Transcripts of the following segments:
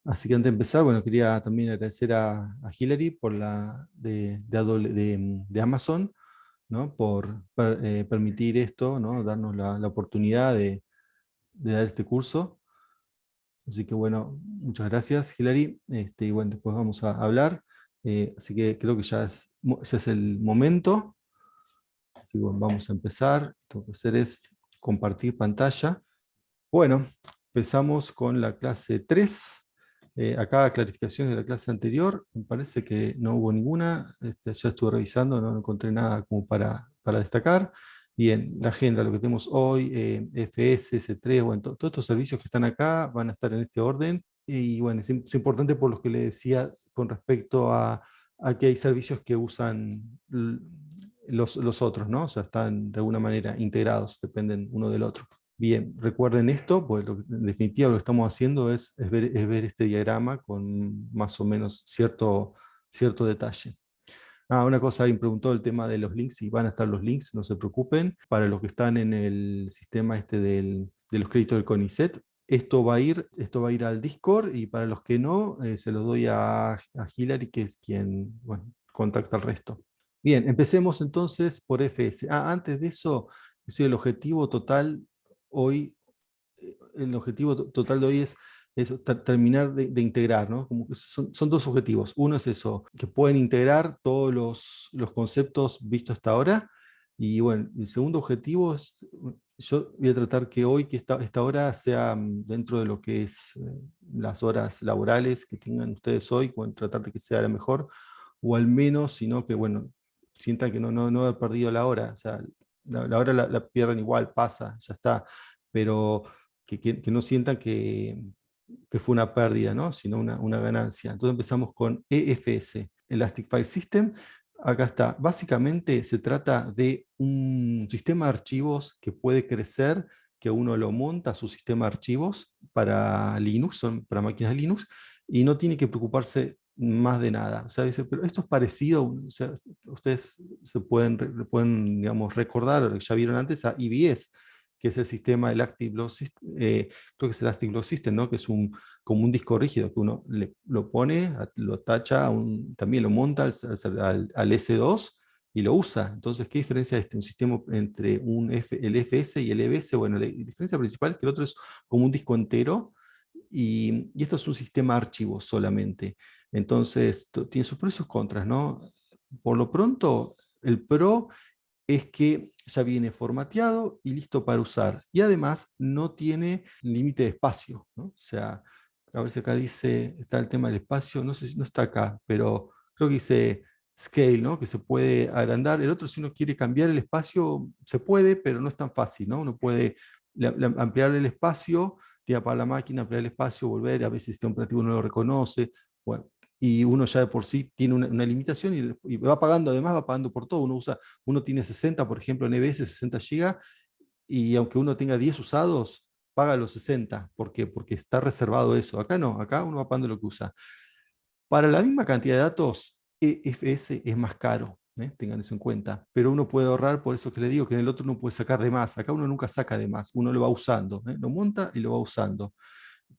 Así que antes de empezar, bueno, quería también agradecer a Hillary por de Amazon, ¿no? Por permitir esto, ¿no? Darnos la oportunidad de dar este curso. Así que bueno, muchas gracias, Hillary. Y bueno, después vamos a hablar. Así que creo que ya es el momento. Así que bueno, vamos a empezar. Lo que tengo que hacer es compartir pantalla. Bueno, empezamos con la clase 3. Acá clarificaciones de la clase anterior. Me parece que no hubo ninguna. Ya estuve revisando, no encontré nada como para destacar. Bien, la agenda, lo que tenemos hoy, FS, S3, bueno, todos estos servicios que están acá van a estar en este orden. Y bueno, es importante por lo que le decía con respecto a que hay servicios que usan los otros, ¿no? O sea, están de alguna manera integrados, dependen uno del otro. Bien, recuerden esto, pues en definitiva lo que estamos haciendo es ver este diagrama con más o menos cierto detalle. Una cosa, alguien preguntó el tema de los links, si van a estar los links, no se preocupen. Para los que están en el sistema de los créditos del CONICET, esto va a ir al Discord, y para los que no, se los doy a Hilary, que es quien, bueno, contacta al resto. Bien, empecemos entonces por FS. Antes de eso, sí, el objetivo total de hoy es eso, terminar de integrar, ¿no? Como que son dos objetivos. Uno es eso, que pueden integrar todos los conceptos vistos hasta ahora. Y bueno, el segundo objetivo es, yo voy a tratar que hoy, que esta hora sea dentro de lo que es las horas laborales que tengan ustedes hoy, bueno, tratar de que sea la mejor, o al menos, sino que, bueno, sientan que no haber perdido la hora. O sea, la hora la pierden igual, pasa, ya está. Pero que no sientan que fue una pérdida, ¿no? Sino una ganancia. Entonces empezamos con EFS, Elastic File System. Acá está. Básicamente se trata de un sistema de archivos que puede crecer, que uno lo monta a su sistema de archivos para Linux, son para máquinas Linux, y no tiene que preocuparse más de nada. O sea, dice, pero esto es parecido, o sea, ustedes pueden, digamos, recordar, lo que ya vieron antes, a EBS, que es el sistema Elastic Block System, creo que es Elastic Block System, ¿no? Que es como un disco rígido que uno lo pone, lo atacha, también lo monta al S2 y lo usa. Entonces, ¿qué diferencia es un sistema entre el FS y el EBS? Bueno, la diferencia principal es que el otro es como un disco entero, y esto es un sistema de archivos solamente. Entonces, tiene sus pros y sus contras, ¿no? Por lo pronto, el pro es que ya viene formateado y listo para usar. Y además no tiene límite de espacio, ¿no? O sea, a ver si acá dice, está el tema del espacio, no sé si no está acá, pero creo que dice scale, ¿no? Que se puede agrandar. El otro, si uno quiere cambiar el espacio, se puede, pero no es tan fácil, ¿no? Uno puede ampliar el espacio, tirar para la máquina, ampliar el espacio, volver, a veces el sistema operativo no lo reconoce. Bueno, y uno ya de por sí tiene una limitación, y va pagando, además va pagando por todo. Uno tiene 60, por ejemplo, en EBS, 60 GB, y aunque uno tenga 10 usados, paga los 60. ¿Por qué? Porque está reservado eso. Acá no, acá uno va pagando lo que usa. Para la misma cantidad de datos, EFS es más caro, tengan eso en cuenta, pero uno puede ahorrar, por eso que le digo que en el otro uno puede sacar de más. Acá uno nunca saca de más, uno lo va usando, lo monta y lo va usando.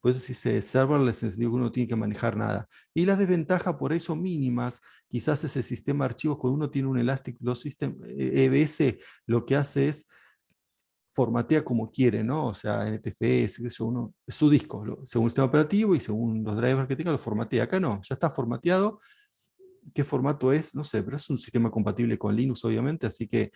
Por eso si se serverless, en el sentido que uno tiene que manejar nada. Y las desventajas por eso mínimas, quizás ese sistema de archivos, cuando uno tiene un Elastic Block System, EBS, lo que hace es formatea como quiere, ¿no? O sea, NTFS, eso uno, es su disco, según el sistema operativo y según los drivers que tenga, lo formatea. Acá no, ya está formateado. ¿Qué formato es? No sé, pero es un sistema compatible con Linux, obviamente, así que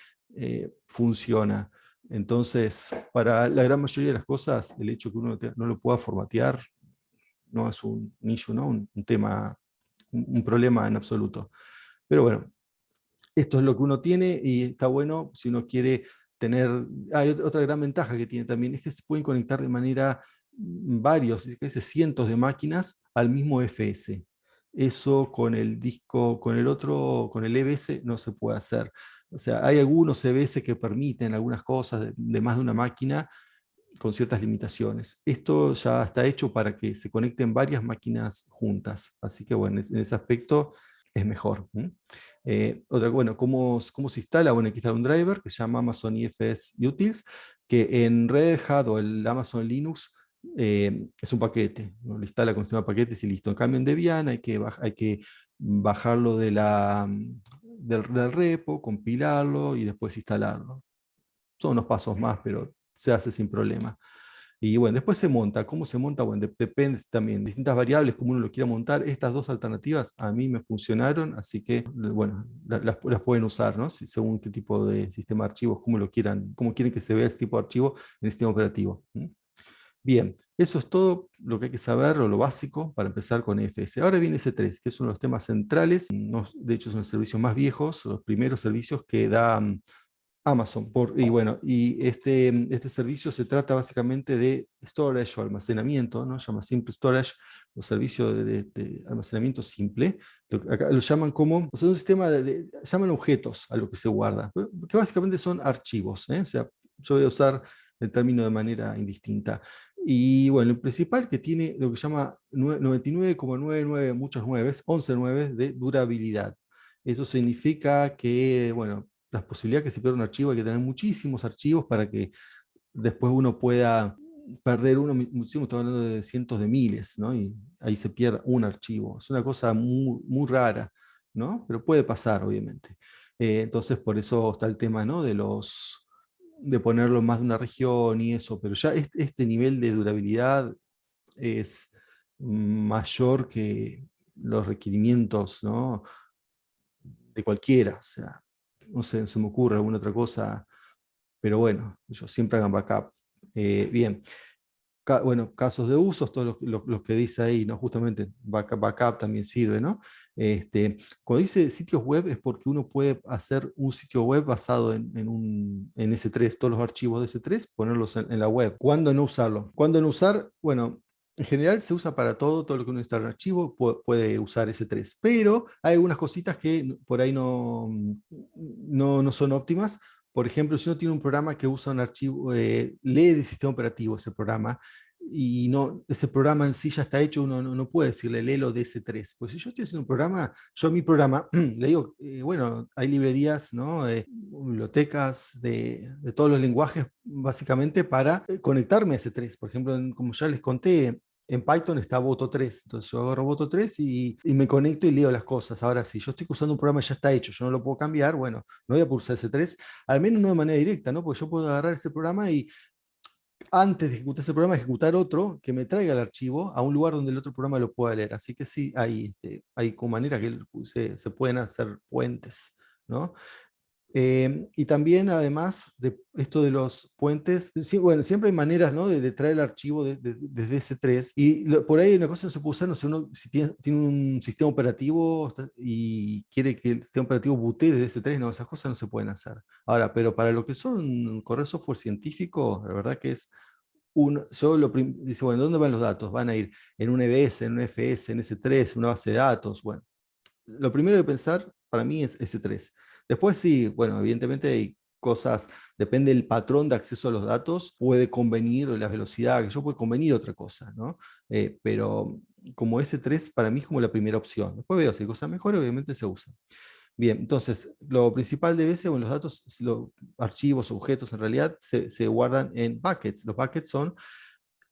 funciona. Entonces, para la gran mayoría de las cosas, el hecho que uno no lo pueda formatear no es un issue, ¿no? Un tema, un problema en absoluto. Pero bueno, esto es lo que uno tiene, y está bueno si uno quiere tener. Hay otra gran ventaja que tiene también, es que se pueden conectar de manera varios, cientos de máquinas al mismo FS. Eso con el disco, con el otro, con el EBS no se puede hacer. O sea, hay algunos EBS que permiten algunas cosas de más de una máquina con ciertas limitaciones. Esto ya está hecho para que se conecten varias máquinas juntas. Así que bueno, en ese aspecto es mejor. Bueno, ¿cómo se instala? Bueno, aquí está un driver que se llama Amazon EFS Utils, que en Red Hat o el Amazon Linux es un paquete, uno lo instala con el sistema de paquetes y listo. En cambio en Debian hay que bajarlo del repo, compilarlo y después instalarlo. Son unos pasos más, pero se hace sin problema. Y bueno, después se monta. ¿Cómo se monta? Bueno, depende también. Distintas variables, como uno lo quiera montar. Estas dos alternativas a mí me funcionaron, así que, bueno, las pueden usar, ¿no? Según qué tipo de sistema de archivos, cómo lo quieran, cómo quieren que se vea este tipo de archivo en el sistema operativo. Bien, eso es todo lo que hay que saber, o lo básico, para empezar con EFS. Ahora viene S3, que es uno de los temas centrales. De hecho, son los servicios más viejos, los primeros servicios que da Amazon. Y bueno, y este servicio se trata básicamente de storage o almacenamiento, ¿no? Se llama Simple Storage, los servicios de almacenamiento simple. Acá lo llaman como, o sea, un sistema llaman objetos a lo que se guarda, que básicamente son archivos, ¿eh? O sea, yo voy a usar el término de manera indistinta. Y bueno, el principal que tiene lo que se llama 99,99, muchos 9, 11 9 de durabilidad. Eso significa que, bueno, las posibilidades que se pierda un archivo, hay que tener muchísimos archivos para que después uno pueda perder uno, muchísimo, estamos hablando de cientos de miles, ¿no? Y ahí se pierda un archivo. Es una cosa muy, muy rara, ¿no? Pero puede pasar, obviamente. Entonces, por eso está el tema, ¿no? De ponerlo en más de una región y eso, pero ya este nivel de durabilidad es mayor que los requerimientos, ¿no? De cualquiera, o sea, no sé, se me ocurre alguna otra cosa, pero bueno, ellos siempre hagan backup. Bien, bueno, casos de usos, todos los que dice ahí, ¿no? Justamente backup también sirve, ¿no? Cuando dice sitios web es porque uno puede hacer un sitio web basado en S3, todos los archivos de S3, ponerlos en la web. ¿Cuándo no usarlo? ¿Cuándo no usar? Bueno, en general se usa para todo lo que uno instala en archivo puede usar S3, pero hay algunas cositas que por ahí no son óptimas. Por ejemplo, si uno tiene un programa que usa un archivo, lee del sistema operativo ese programa, y ese programa en sí ya está hecho, uno no puede decirle léelo de S3. Pues si yo estoy haciendo un programa, yo a mi programa le digo, bueno, hay librerías, ¿no? Bibliotecas de todos los lenguajes, básicamente, para conectarme a S3. Por ejemplo, como ya les conté, en Python está Boto3, entonces yo agarro Boto3 y me conecto y leo las cosas. Ahora, si yo estoy usando un programa que ya está hecho, yo no lo puedo cambiar, bueno, no voy a pulsar S3, al menos no de manera directa, ¿no? Porque yo puedo agarrar ese programa y antes de ejecutar ese programa, ejecutar otro que me traiga el archivo a un lugar donde el otro programa lo pueda leer. Así que sí, hay como manera que se pueden hacer puentes, ¿no? Y también, además de esto de los puentes, sí, bueno, siempre hay maneras, ¿no? de traer el archivo desde S3. Y por ahí una cosa no se puede usar, no sé, uno si tiene un sistema operativo y quiere que el sistema operativo bootee desde S3, no, esas cosas no se pueden hacer. Ahora, pero para lo que son correr software científico, la verdad que es dice, bueno, ¿dónde van los datos? Van a ir en un EBS, en un FS, en S3, una base de datos. Bueno, lo primero de pensar para mí es S3. Después sí, bueno, evidentemente hay cosas, depende del patrón de acceso a los datos, puede convenir la velocidad, que yo puede convenir otra cosa, ¿no? Pero como S3 para mí es como la primera opción. Después veo si hay cosas mejores, obviamente se usa. Bien, entonces, lo principal de BS, bueno, los datos, los archivos, objetos, en realidad se guardan en buckets. Los buckets son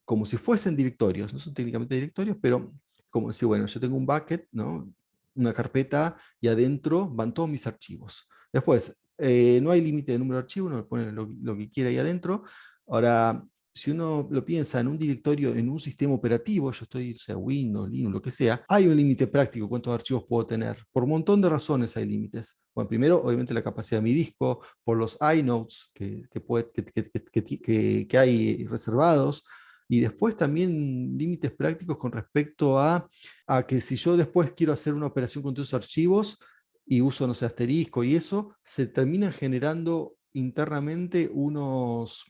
como si fuesen directorios, no son técnicamente directorios, pero como si, bueno, yo tengo un bucket, ¿no? Una carpeta y adentro van todos mis archivos. Después, no hay límite de número de archivos, uno pone lo que quiera ahí adentro. Ahora, si uno lo piensa en un directorio, en un sistema operativo, yo estoy, sea Windows, Linux, lo que sea, hay un límite práctico, cuántos archivos puedo tener. Por un montón de razones hay límites. Bueno, primero, obviamente, la capacidad de mi disco, por los inodes que hay reservados, y después también límites prácticos con respecto a que si yo después quiero hacer una operación con todos esos archivos y uso, no sé, asterisco y eso, se terminan generando internamente unos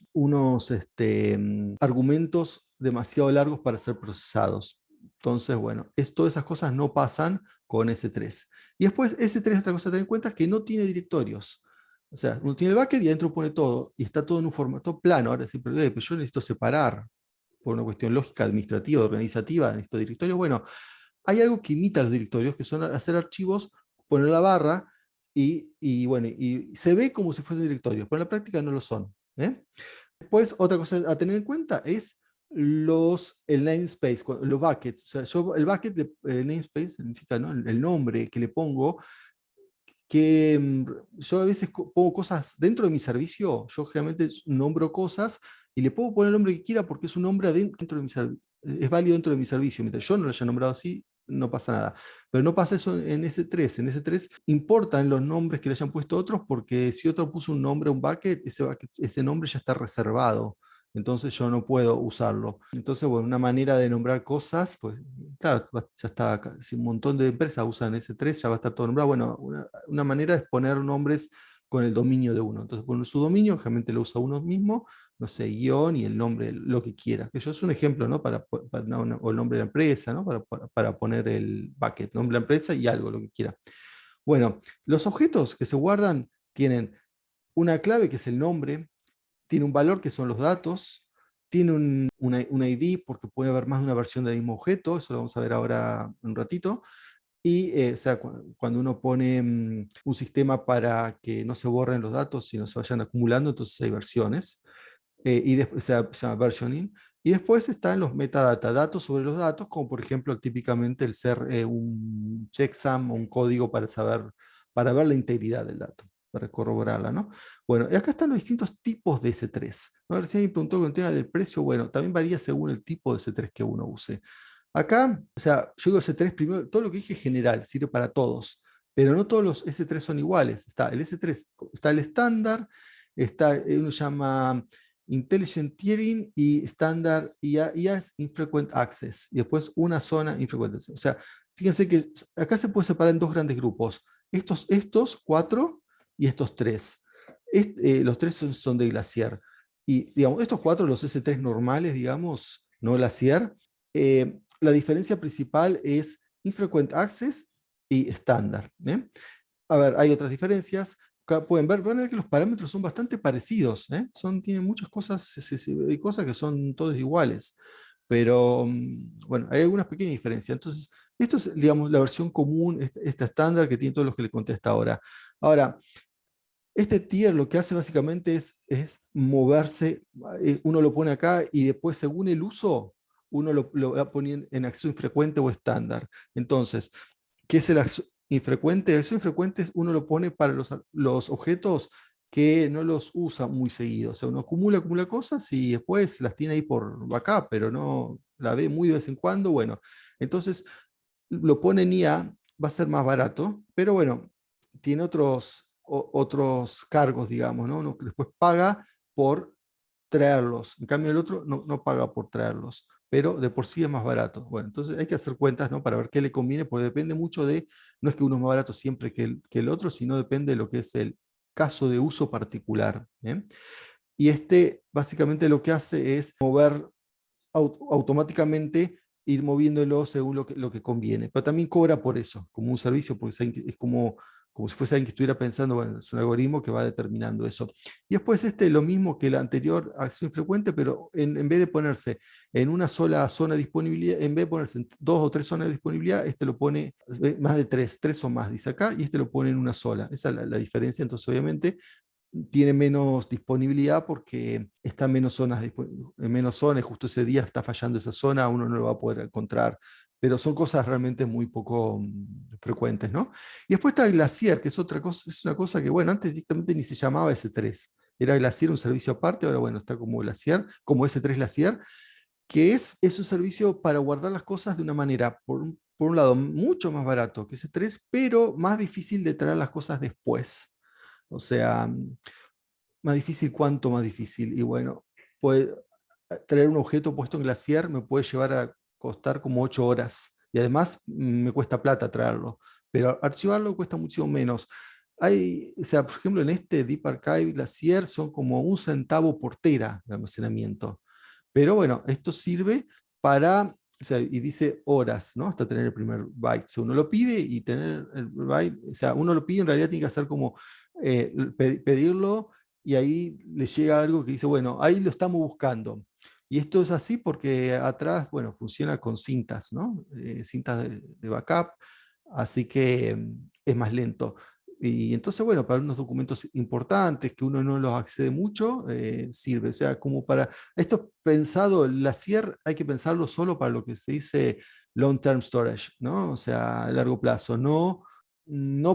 argumentos demasiado largos para ser procesados. Entonces, bueno, todas esas cosas no pasan con S3. Y después S3, otra cosa a tener en cuenta es que no tiene directorios. O sea, uno tiene el bucket y adentro pone todo, y está todo en un formato plano. Ahora sí, pero yo necesito separar por una cuestión lógica, administrativa, organizativa, en estos directorios. Bueno, hay algo que imita los directorios, que son hacer archivos, poner la barra bueno, y se ve como si fuesen directorios, pero en la práctica no lo son. ¿Eh? Después, otra cosa a tener en cuenta es el namespace, los buckets. O sea, el bucket de namespace significa, ¿no?, el nombre que le pongo, que yo a veces pongo cosas dentro de mi servicio. Yo generalmente nombro cosas y le puedo poner el nombre que quiera porque es un nombre dentro de mi servicio, es válido dentro de mi servicio. Mientras yo no lo haya nombrado así, no pasa nada. Pero no pasa eso en S3. En S3 importan los nombres que le hayan puesto otros, porque si otro puso un nombre a un bucket, ese nombre ya está reservado. Entonces yo no puedo usarlo. Entonces, bueno, una manera de nombrar cosas, pues claro, ya está. Si un montón de empresas usan S3, ya va a estar todo nombrado. Bueno, una manera es poner nombres con el dominio de uno. Entonces, poner su dominio, generalmente lo usa uno mismo, no sé, guión y el nombre, lo que quiera. Eso es un ejemplo, ¿no? O el nombre de la empresa, ¿no? Para poner el bucket, nombre de la empresa y algo, lo que quiera. Bueno, los objetos que se guardan tienen una clave que es el nombre, tiene un valor que son los datos, tiene un ID porque puede haber más de una versión del mismo objeto, eso lo vamos a ver ahora un ratito. Y o sea, cuando uno pone un sistema para que no se borren los datos, sino se vayan acumulando, entonces hay versiones. Y después se llama versioning. Y después están los metadata, datos sobre los datos, como por ejemplo típicamente el ser un checksum o un código para saber, para ver la integridad del dato, para corroborarla, ¿no? Bueno, y acá están los distintos tipos de S3, ¿no? Recién me preguntó con el tema del precio. Bueno, también varía según el tipo de S3 que uno use. Acá, o sea, yo digo S3 primero, todo lo que dije es general, sirve para todos, pero no todos los S3 son iguales. Está el S3, está el estándar, está, uno llama Intelligent Tiering y estándar IA es Infrequent Access, y después una zona infrecuente. O sea, fíjense que acá se puede separar en dos grandes grupos, estos cuatro y estos tres. Los tres son de Glacier. Y digamos, estos cuatro, los S3 normales, digamos, no Glacier, la diferencia principal es Infrequent Access y estándar. A ver, hay otras diferencias. Acá pueden ver que los parámetros son bastante parecidos. Tienen muchas cosas, hay cosas que son todos iguales. Pero bueno, hay algunas pequeñas diferencias. Entonces, esto es, digamos, la versión común, esta estándar que tiene todos los que le conté hasta ahora. Ahora, este tier lo que hace básicamente es moverse. Uno lo pone acá y después, según el uso, uno lo va a poner en acceso infrecuente o estándar. Entonces, ¿qué es el acceso infrecuente? El acceso infrecuente uno lo pone para los objetos que no los usa muy seguido. O sea, uno acumula cosas y después las tiene ahí por backup, pero no la ve muy de vez en cuando. Bueno, entonces lo pone en IA, va a ser más barato, pero bueno, tiene otros cargos, digamos, ¿no? Uno después paga por traerlos. En cambio, el otro no paga por traerlos, pero de por sí es más barato. Bueno, entonces hay que hacer cuentas, ¿no? Para ver qué le conviene, porque depende mucho de, no es que uno es más barato siempre que el otro, sino depende de lo que es el caso de uso particular. Y básicamente lo que hace es mover automáticamente, ir moviéndolo según lo que conviene. Pero también cobra por eso, como un servicio, porque es como si fuese alguien que estuviera pensando, bueno, es un algoritmo que va determinando eso. Y después lo mismo que el anterior, acción frecuente, pero en vez de ponerse en una sola zona de disponibilidad, en vez de ponerse en dos o tres zonas de disponibilidad, lo pone más de tres o más, dice acá, y lo pone en una sola. Esa es la diferencia. Entonces, obviamente, tiene menos disponibilidad porque está en menos zonas, justo ese día está fallando esa zona, uno no lo va a poder encontrar, pero son cosas realmente muy poco frecuentes, ¿no? Y después está el Glacier, que es otra cosa, es una cosa que, bueno, antes directamente ni se llamaba S3, era Glacier un servicio aparte, ahora bueno, está como Glacier, como S3 Glacier, que es un servicio para guardar las cosas de una manera, por un lado, mucho más barato que S3, pero más difícil de traer las cosas después. O sea, más difícil, ¿cuánto más difícil? Y bueno, puede, traer un objeto puesto en Glacier me puede llevar a costar como 8 horas. Y además me cuesta plata traerlo. Pero archivarlo cuesta mucho menos. O sea, por ejemplo, en este Deep Archive Glacier son como 1 centavo por tera de almacenamiento. Pero bueno, esto sirve para, o sea, y dice horas, ¿no? Hasta tener el primer byte. O sea, uno lo pide y tener el byte, o sea, uno lo pide, en realidad tiene que hacer como pedirlo, y ahí le llega algo que dice, bueno, ahí lo estamos buscando. Y esto es así porque atrás, bueno, funciona con cintas, ¿no? Cintas de backup, así que es más lento. Y entonces, bueno, para unos documentos importantes que uno no los accede mucho, sirve. O sea, como para... Esto pensado, la CIER hay que pensarlo solo para lo que se dice long term storage, ¿no? O sea, a largo plazo, no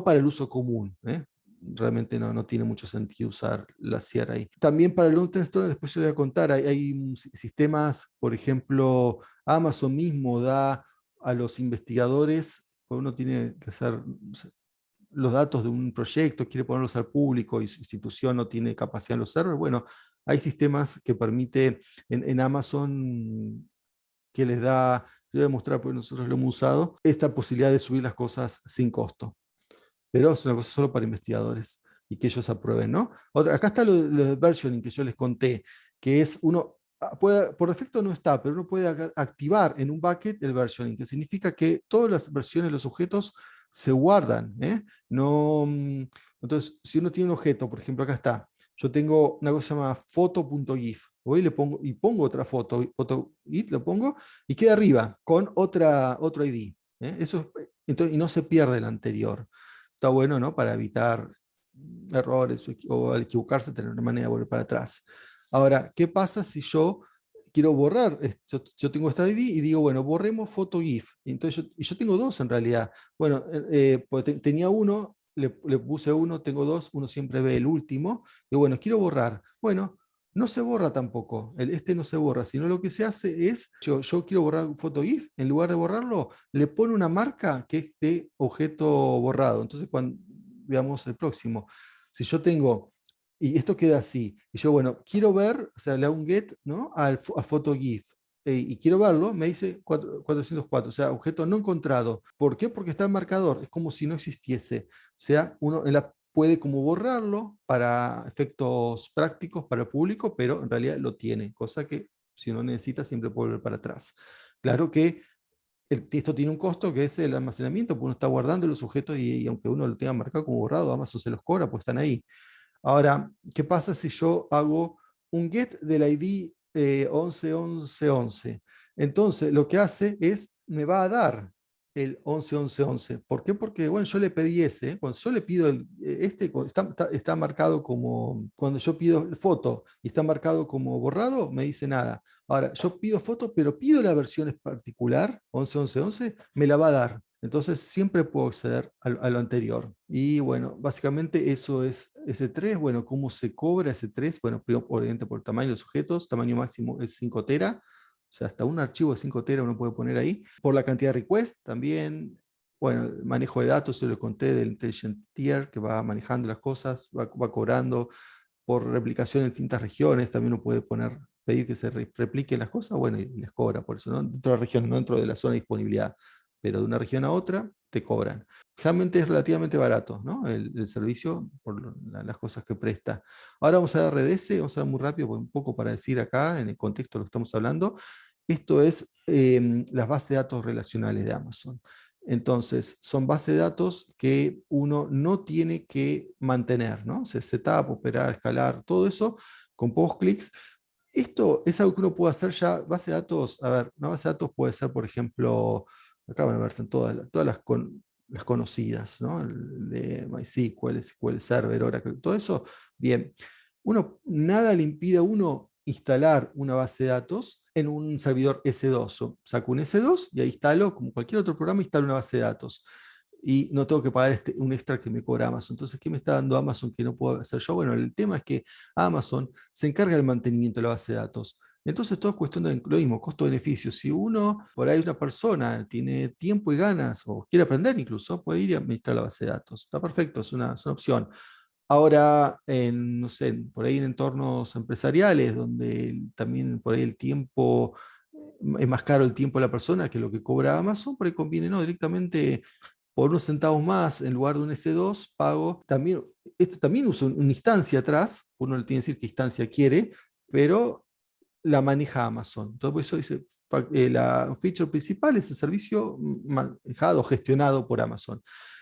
para el uso común, ¿eh? Realmente no tiene mucho sentido usar la CIER ahí. También para el long term storage, después yo le voy a contar, hay sistemas, por ejemplo, Amazon mismo da a los investigadores, pues uno tiene que hacer los datos de un proyecto, quiere ponerlos al público y su institución no tiene capacidad en los servers, bueno, hay sistemas que permite en Amazon que les da, yo voy a mostrar porque nosotros lo hemos usado, esta posibilidad de subir las cosas sin costo. Pero es una cosa solo para investigadores y que ellos aprueben, ¿no? Acá está lo de versioning que yo les conté, que es por defecto no está, pero uno puede activar en un bucket el versioning, que significa que todas las versiones de los objetos se guardan, ¿eh? No, entonces, si uno tiene un objeto, por ejemplo, acá está, yo tengo una cosa llamada foto.gif, voy y pongo otra foto.gif, lo pongo y queda arriba con otro ID. Entonces, y no se pierde el anterior. Está bueno, ¿no? Para evitar errores o al equivocarse tener una manera de volver para atrás. Ahora, ¿qué pasa si yo quiero borrar? Yo tengo esta ID y digo, bueno, borremos foto GIF. Entonces yo tengo dos en realidad. Bueno, pues tenía uno, le puse uno, tengo dos, uno siempre ve el último. Y bueno, quiero borrar. Bueno, no se borra tampoco, este no se borra, sino lo que se hace es, yo quiero borrar foto GIF, en lugar de borrarlo, le pone una marca que es de objeto borrado. Entonces, cuando veamos el próximo, si yo tengo, y esto queda así, y yo, bueno, quiero ver, o sea, le hago un get, ¿no? A foto GIF, y quiero verlo, me dice 404, o sea, objeto no encontrado. ¿Por qué? Porque está el marcador, es como si no existiese. O sea, uno puede como borrarlo para efectos prácticos para el público, pero en realidad lo tiene, cosa que si uno necesita siempre puede volver para atrás. Claro que esto tiene un costo que es el almacenamiento, porque uno está guardando los objetos y aunque uno lo tenga marcado como borrado, Amazon se los cobra, pues están ahí. Ahora, ¿qué pasa si yo hago un get del ID 111111? Entonces, lo que hace es, me va a dar el 111111. ¿Por qué? Porque, bueno, yo le pedí ese. Cuando yo le pido está marcado como, cuando yo pido foto y está marcado como borrado, me dice nada. Ahora, yo pido foto, pero pido la versión en particular, 111111, me la va a dar. Entonces siempre puedo acceder a lo anterior. Y bueno, básicamente eso es S3. Bueno, ¿cómo se cobra S3? Bueno, obviamente por tamaño de los sujetos, tamaño máximo es 5 tera, o sea, hasta un archivo de 5 tera uno puede poner ahí. Por la cantidad de requests también. Bueno, el manejo de datos, yo les conté del Intelligent Tier, que va manejando las cosas, va cobrando por replicación en distintas regiones, también uno puede pedir que se repliquen las cosas, bueno, y les cobra por eso, ¿no? Dentro de la región, no dentro de la zona de disponibilidad, pero de una región a otra te cobran. Realmente es relativamente barato, ¿no? El servicio por las cosas que presta. Ahora vamos a ver RDS, vamos a ver muy rápido, un poco para decir acá, en el contexto de lo que estamos hablando. Esto es las bases de datos relacionales de Amazon. Entonces, son bases de datos que uno no tiene que mantener, ¿no? Setup, operar, escalar, todo eso con pocos clics. Esto es algo que uno puede hacer ya. Base de datos, a ver, una base de datos puede ser, por ejemplo, acá van a ver, están todas las conocidas, ¿no? El de MySQL, SQL Server, Oracle, todo eso. Bien, nada le impide a uno instalar una base de datos en un servidor S2. Yo saco un S2 y ahí instalo, como cualquier otro programa, instalo una base de datos. Y no tengo que pagar un extra que me cobra Amazon. Entonces, ¿qué me está dando Amazon que no puedo hacer yo? Bueno, el tema es que Amazon se encarga del mantenimiento de la base de datos. Entonces, todo es cuestión de lo mismo, costo-beneficio. Si uno, por ahí una persona, tiene tiempo y ganas, o quiere aprender incluso, puede ir y administrar la base de datos. Está perfecto, es una opción. Ahora, no sé, por ahí en entornos empresariales, donde también por ahí el tiempo, es más caro el tiempo de la persona que lo que cobra Amazon, por ahí conviene, ¿no? Directamente por unos centavos más, en lugar de un S2, pago. También, esto también usa una instancia atrás, uno le tiene que decir qué instancia quiere, pero la maneja Amazon. Entonces, por eso dice, la feature principal es el servicio manejado, gestionado por Amazon.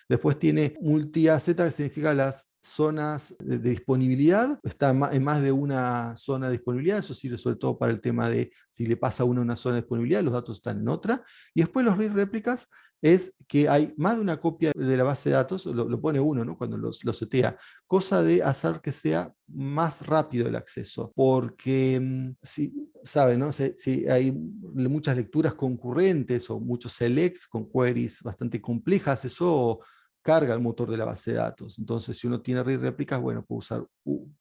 Después tiene multi-AZ, que significa las zonas de disponibilidad, está en más de una zona de disponibilidad, eso sirve sobre todo para el tema de si le pasa a uno una zona de disponibilidad, los datos están en otra, y después los read réplicas es que hay más de una copia de la base de datos, lo pone uno, ¿no? Cuando lo setea, cosa de hacer que sea más rápido el acceso, porque si sabe, ¿no? Si hay muchas lecturas concurrentes o muchos selects con queries bastante complejas, eso carga el motor de la base de datos. Entonces, si uno tiene read réplicas, bueno, puede usar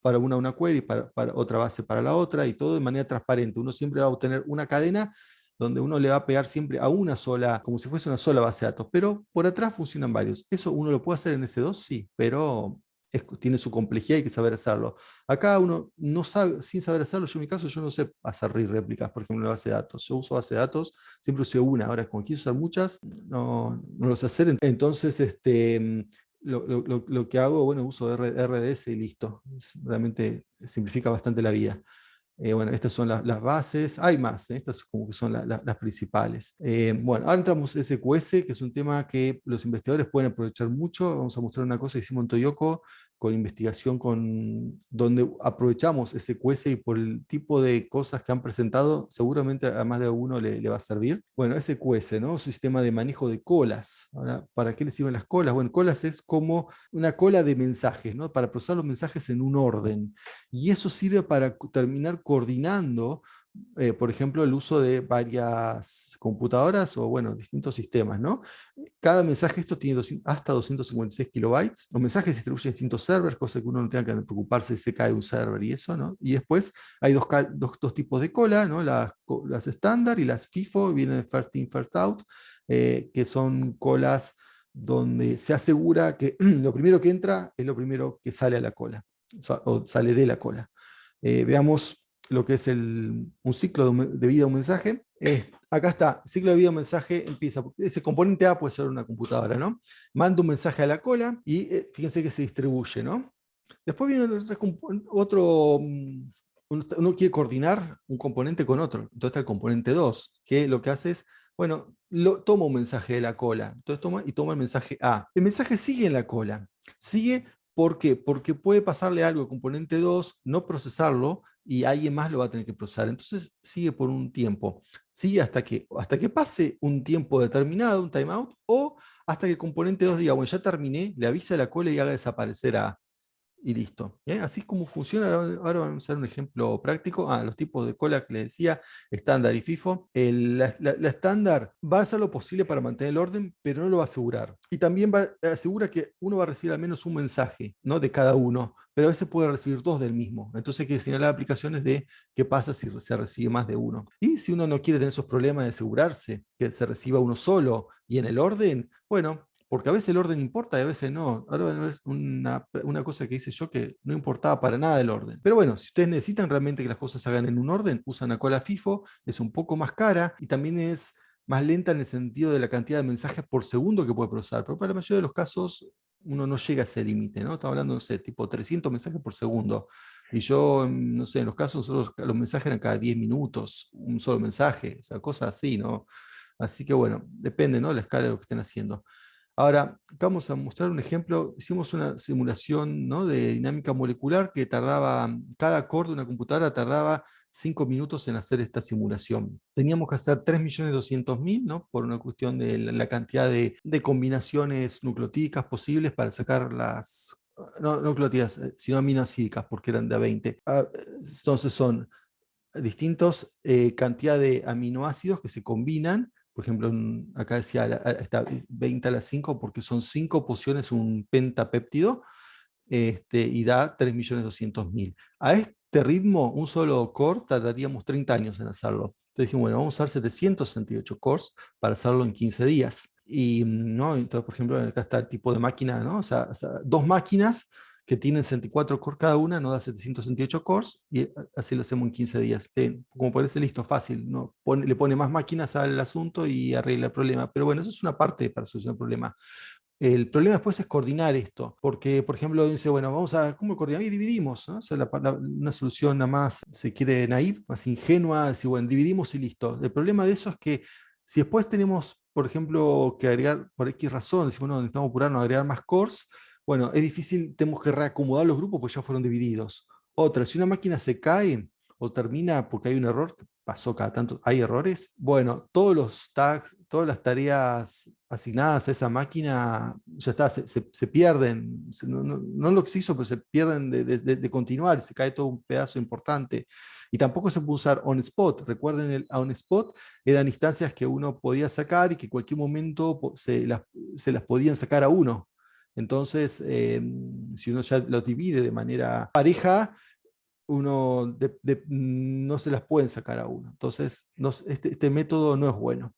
para una query, para otra base para la otra, y todo de manera transparente. Uno siempre va a obtener una cadena donde uno le va a pegar siempre a una sola, como si fuese una sola base de datos, pero por atrás funcionan varios. ¿Eso uno lo puede hacer en S2? Sí, pero tiene su complejidad y hay que saber hacerlo. Acá uno no sabe, sin saber hacerlo, yo en mi caso, yo no sé hacer read réplicas, por ejemplo, en base de datos. Yo uso base de datos, siempre usé una, ahora como quiero usar muchas, no lo sé hacer. Entonces, lo que hago, bueno, uso RDS y listo. Realmente simplifica bastante la vida. Bueno, estas son las bases, hay más, estas como que son las principales. Bueno, ahora entramos en SQS, que es un tema que los investigadores pueden aprovechar mucho. Vamos a mostrar una cosa que hicimos en Toyoko con investigación, donde aprovechamos SQS y por el tipo de cosas que han presentado, seguramente a más de uno le va a servir. Bueno, SQS, ¿no? Un sistema de manejo de colas. Ahora, ¿para qué le sirven las colas? Bueno, colas es como una cola de mensajes, ¿no? Para procesar los mensajes en un orden. Y eso sirve para terminar coordinando, por ejemplo, el uso de varias computadoras o, bueno, distintos sistemas, ¿no? Cada mensaje esto tiene hasta 256 kilobytes. Los mensajes se distribuyen en distintos servers, cosa que uno no tenga que preocuparse si se cae un server y eso, ¿no? Y después hay dos tipos de cola, ¿no? Las estándar y las FIFO, vienen de First In, First Out, que son colas donde se asegura que lo primero que entra es lo primero que sale a la cola, o sale de la cola. Veamos lo que es un ciclo de vida de un mensaje. Acá está, el ciclo de vida de un mensaje empieza, ese componente A puede ser una computadora, ¿no? Manda un mensaje a la cola y fíjense que se distribuye, ¿no? Después viene otro, uno quiere coordinar un componente con otro, entonces está el componente 2, que lo que hace es, bueno, toma un mensaje de la cola, entonces toma el mensaje A. El mensaje sigue en la cola, sigue. ¿Por qué? Porque puede pasarle algo al componente 2, no procesarlo, y alguien más lo va a tener que procesar. Entonces sigue por un tiempo. Sigue hasta que pase un tiempo determinado, un timeout, o hasta que el componente 2 diga, bueno, ya terminé, le avisa a la cola y haga desaparecer a y listo. Así es como funciona. Ahora vamos a hacer un ejemplo práctico. Los tipos de cola que les decía, estándar y FIFO. La estándar va a hacer lo posible para mantener el orden, pero no lo va a asegurar. Y también asegura que uno va a recibir al menos un mensaje, ¿no? De cada uno, pero a veces puede recibir dos del mismo. Entonces hay que señalar aplicaciones de qué pasa si se recibe más de uno. Y si uno no quiere tener esos problemas de asegurarse que se reciba uno solo y en el orden, bueno, porque a veces el orden importa y a veces no. Ahora es una cosa que hice yo que no importaba para nada el orden. Pero bueno, si ustedes necesitan realmente que las cosas se hagan en un orden, usan la cola FIFO, es un poco más cara y también es más lenta en el sentido de la cantidad de mensajes por segundo que puede procesar. Pero para la mayoría de los casos uno no llega a ese límite, ¿no? Estamos hablando, no sé, tipo 300 mensajes por segundo. Y yo, no sé, en los casos nosotros, los mensajes eran cada 10 minutos, un solo mensaje, o sea, cosas así, ¿no? Así que bueno, depende, ¿no? La escala de lo que estén haciendo. Ahora, acá vamos a mostrar un ejemplo. Hicimos una simulación, ¿no? De dinámica molecular que tardaba, cada core de una computadora tardaba 5 minutos en hacer esta simulación. Teníamos que hacer 3.200.000, ¿no? Por una cuestión de la cantidad de combinaciones nucleotídicas posibles para sacar no nucleotídicas, sino aminoácidicas, porque eran de 20. Entonces son distintos cantidad de aminoácidos que se combinan. Por ejemplo, acá decía está 20 a la 5 porque son 5 posiciones, un pentapéptido, y da 3.200.000. A este ritmo, un solo core tardaríamos 30 años en hacerlo. Entonces dijimos, bueno, vamos a usar 768 cores para hacerlo en 15 días. Y, ¿no? Entonces, por ejemplo, acá está el tipo de máquina, ¿no? O sea, dos máquinas que tienen 64 cores cada una, nos da 768 cores, y así lo hacemos en 15 días. Como parece, listo, fácil, ¿no? Le pone más máquinas al asunto y arregla el problema. Pero bueno, eso es una parte para solucionar el problema. El problema después es coordinar esto, porque, por ejemplo, dice, bueno, ¿cómo coordinamos? Y dividimos, ¿no? O sea, una solución nada más, se quiere naive, más ingenua, decir, bueno, dividimos y listo. El problema de eso es que si después tenemos, por ejemplo, que agregar por X razón, decimos, no, necesitamos apurarnos a agregar más cores, Bueno, es difícil, tenemos que reacomodar los grupos porque ya fueron divididos. Otra, si una máquina se cae o termina porque hay un error, que pasó cada tanto, hay errores, bueno, todos los tags, todas las tareas asignadas a esa máquina, ya está, se pierden, no lo que se hizo, pero se pierden de continuar, se cae todo un pedazo importante. Y tampoco se puede usar on spot. Recuerden, el on spot eran instancias que uno podía sacar y que en cualquier momento se las podían sacar a uno. Entonces, si uno ya lo divide de manera pareja, uno no se las pueden sacar a uno. Entonces, este método no es bueno.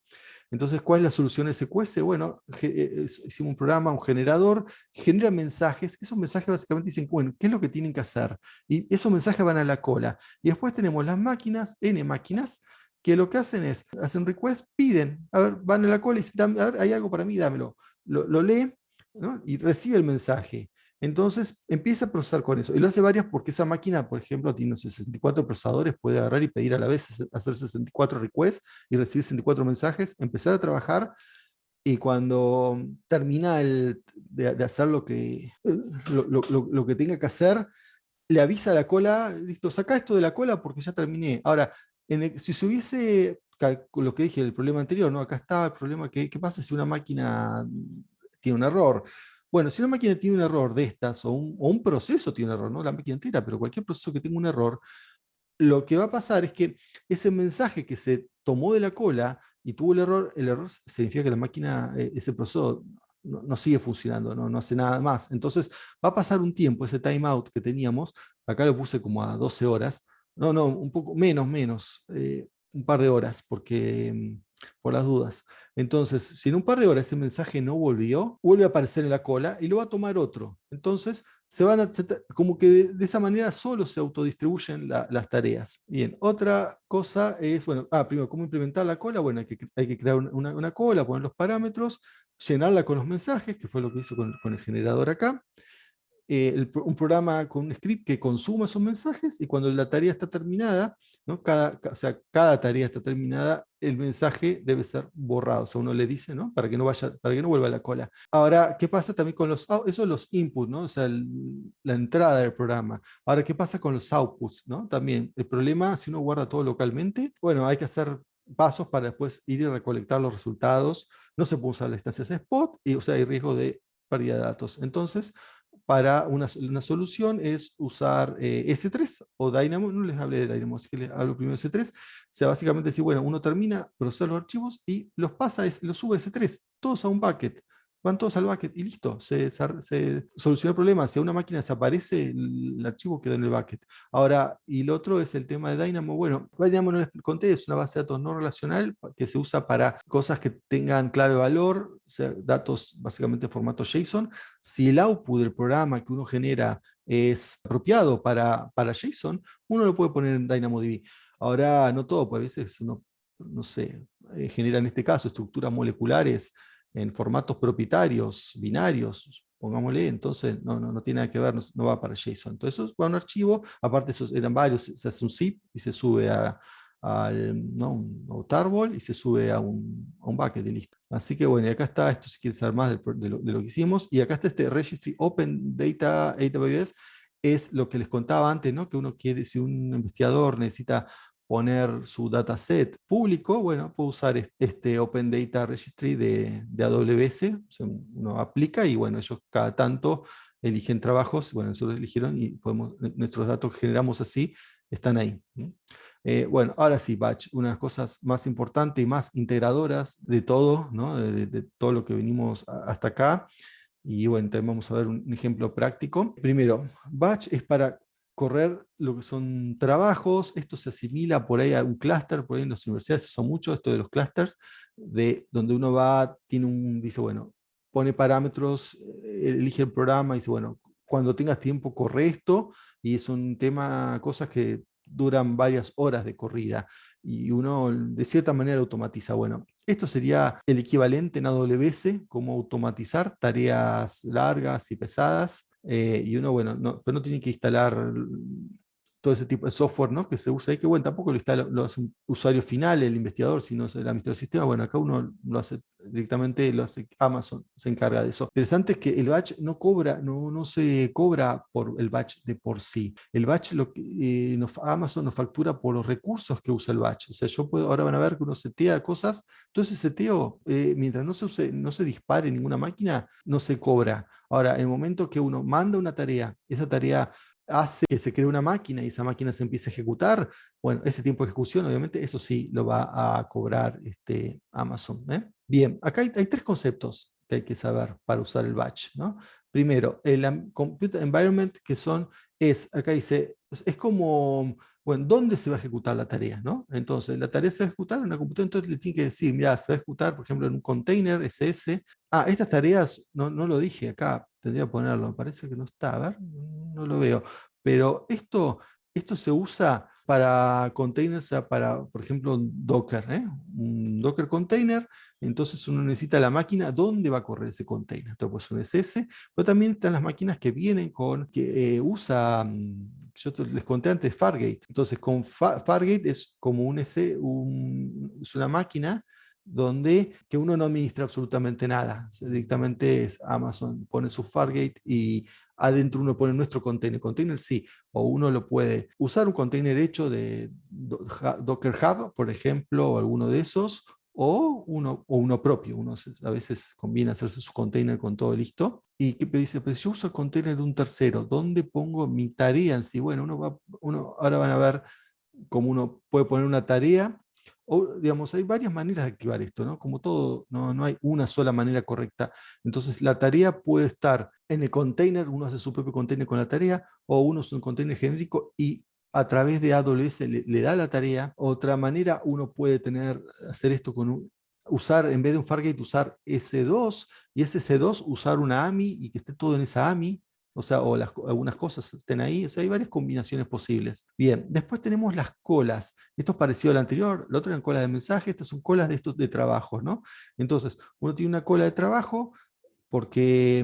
Entonces, ¿cuál es la solución SQS? Bueno, hicimos un programa, un generador, genera mensajes, que esos mensajes básicamente dicen, bueno, ¿qué es lo que tienen que hacer? Y esos mensajes van a la cola. Y después tenemos las máquinas, N máquinas, que lo que hacen es, hacen request, piden, a ver, van a la cola y dicen, a ver, hay algo para mí, dámelo. Lo lee, ¿no? Y recibe el mensaje. Entonces empieza a procesar con eso. Y lo hace varias porque esa máquina, por ejemplo, tiene unos 64 procesadores, puede agarrar y pedir a la vez hacer 64 requests y recibir 64 mensajes, empezar a trabajar y cuando termina de hacer lo que tenga que hacer, le avisa a la cola, listo, saca esto de la cola porque ya terminé. Ahora, si se hubiese, lo que dije, el problema anterior, ¿no? Acá está el problema, ¿qué pasa si una máquina tiene un error? Bueno, si una máquina tiene un error de estas, o un proceso tiene un error, no la máquina entera, pero cualquier proceso que tenga un error, lo que va a pasar es que ese mensaje que se tomó de la cola y tuvo el error significa que la máquina, ese proceso no sigue funcionando, no hace nada más. Entonces va a pasar un tiempo, ese timeout que teníamos, acá lo puse como a 12 horas, no, un poco menos, un par de horas, porque por las dudas. Entonces, si en un par de horas ese mensaje no volvió, vuelve a aparecer en la cola y lo va a tomar otro. Entonces, como que de esa manera solo se autodistribuyen las tareas. Bien, otra cosa es, bueno, primero, ¿cómo implementar la cola? Bueno, hay que crear una cola, poner los parámetros, llenarla con los mensajes, que fue lo que hizo con el generador acá. Un programa con un script que consuma esos mensajes y cuando la tarea está terminada, ¿no? O sea, cada tarea está terminada, el mensaje debe ser borrado. O sea, uno le dice, ¿no? Para que no vuelva a la cola. Ahora, ¿qué pasa también con eso son los inputs, ¿no? O sea, la entrada del programa. Ahora, ¿qué pasa con los outputs, ¿no? También, el problema, si uno guarda todo localmente, bueno, hay que hacer pasos para después ir y recolectar los resultados. No se puede usar las instancias de spot y, o sea, hay riesgo de pérdida de datos. Entonces, para una solución es usar S3 o Dynamo, no les hablé de Dynamo, así que les hablo primero de S3, o sea, básicamente decir, bueno, uno termina, procesa los archivos y los sube a S3, todos a un bucket, van todos al bucket y listo, se soluciona el problema, si a una máquina desaparece, el archivo quedó en el bucket. Ahora, y lo otro es el tema de Dynamo, bueno, Dynamo no les conté, es una base de datos no relacional que se usa para cosas que tengan clave valor, o sea, datos básicamente en formato JSON. Si el output del programa que uno genera es apropiado para JSON, uno lo puede poner en DynamoDB. Ahora, no todo, pues a veces uno, no sé, genera en este caso estructuras moleculares en formatos propietarios, binarios, pongámosle, entonces no tiene nada que ver, no va para JSON. Entonces eso va a un archivo, aparte esos eran varios, se hace un zip y se sube ¿no? un tarball y se sube a un bucket y listo. Así que bueno, y acá está, esto si quieres saber más de lo que hicimos, y acá está este registry Open Data AWS, es lo que les contaba antes, ¿no? Que uno quiere, si un investigador necesita poner su dataset público, bueno, puede usar este Open Data Registry de AWS, o sea, uno aplica y bueno, ellos cada tanto eligen trabajos, bueno, nosotros eligieron y nuestros datos que generamos así están ahí. Bueno, ahora sí, Batch, una de las cosas más importantes y más integradoras de todo, ¿no? de todo lo que venimos hasta acá. Y bueno, también vamos a ver un ejemplo práctico. Primero, Batch es para correr lo que son trabajos. Esto se asimila por ahí a un clúster, por ahí en las universidades se usa mucho esto de los clústeres, de donde uno va, dice, bueno, pone parámetros, elige el programa y dice, bueno, cuando tengas tiempo corre esto, y es un tema, cosas que duran varias horas de corrida y uno de cierta manera automatiza. Bueno, esto sería el equivalente en AWS, como automatizar tareas largas y pesadas. Y uno, bueno, pero no tiene que instalar todo ese tipo de software, ¿no? Que se usa ahí, que bueno, tampoco lo instala, lo hace un usuario final, el investigador, sino el administrador del sistema. Bueno, acá uno lo hace directamente, lo hace Amazon, se encarga de eso. Interesante es que el batch no cobra, no se cobra por el batch de por sí. El batch, Amazon nos factura por los recursos que usa el batch. O sea, ahora van a ver que uno setea cosas, entonces ese seteo, mientras no se dispare en ninguna máquina, no se cobra. Ahora, en el momento que uno manda una tarea, esa tarea hace que se cree una máquina y esa máquina se empiece a ejecutar, bueno, ese tiempo de ejecución, obviamente, eso sí lo va a cobrar Amazon. Bien, acá hay tres conceptos que hay que saber para usar el batch, ¿no? Primero, el Computer Environment, acá dice, es como, bueno, ¿dónde se va a ejecutar la tarea, no? Entonces, la tarea se va a ejecutar en una computadora, entonces le tiene que decir, mira, se va a ejecutar, por ejemplo, en un container SS. Estas tareas, no lo dije acá, tendría que ponerlo, me parece que no está, a ver, no lo veo. Pero esto se usa para containers, o sea, para, por ejemplo, Docker, un Docker container, entonces uno necesita la máquina donde va a correr ese container. Entonces, pues un SS, pero también están las máquinas que vienen que usa, les conté antes, Fargate. Entonces, con Fargate es como es una máquina que uno no administra absolutamente nada. O sea, directamente es Amazon, pone su Fargate y adentro uno pone nuestro container. Container sí, o uno lo puede usar un container hecho de Docker Hub, por ejemplo, o alguno de esos, o uno propio. Uno a veces conviene hacerse su container con todo listo. Y que dice, pues yo uso el container de un tercero, ¿dónde pongo mi tarea en sí? Bueno, ahora van a ver cómo uno puede poner una tarea. O, digamos, hay varias maneras de activar esto, ¿no? Como todo, no hay una sola manera correcta. Entonces, la tarea puede estar en el container, uno hace su propio container con la tarea, o uno usa un container genérico y a través de AWS le da la tarea. Otra manera, uno puede hacer esto usar, en vez de un Fargate, usar S2, y ese S2 usar una AMI y que esté todo en esa AMI, o sea, algunas cosas estén ahí, o sea, hay varias combinaciones posibles. Bien, después tenemos las colas. Esto es parecido al anterior, la otra eran colas de mensaje, estas son colas de estos de trabajos, ¿no? Entonces, uno tiene una cola de trabajo porque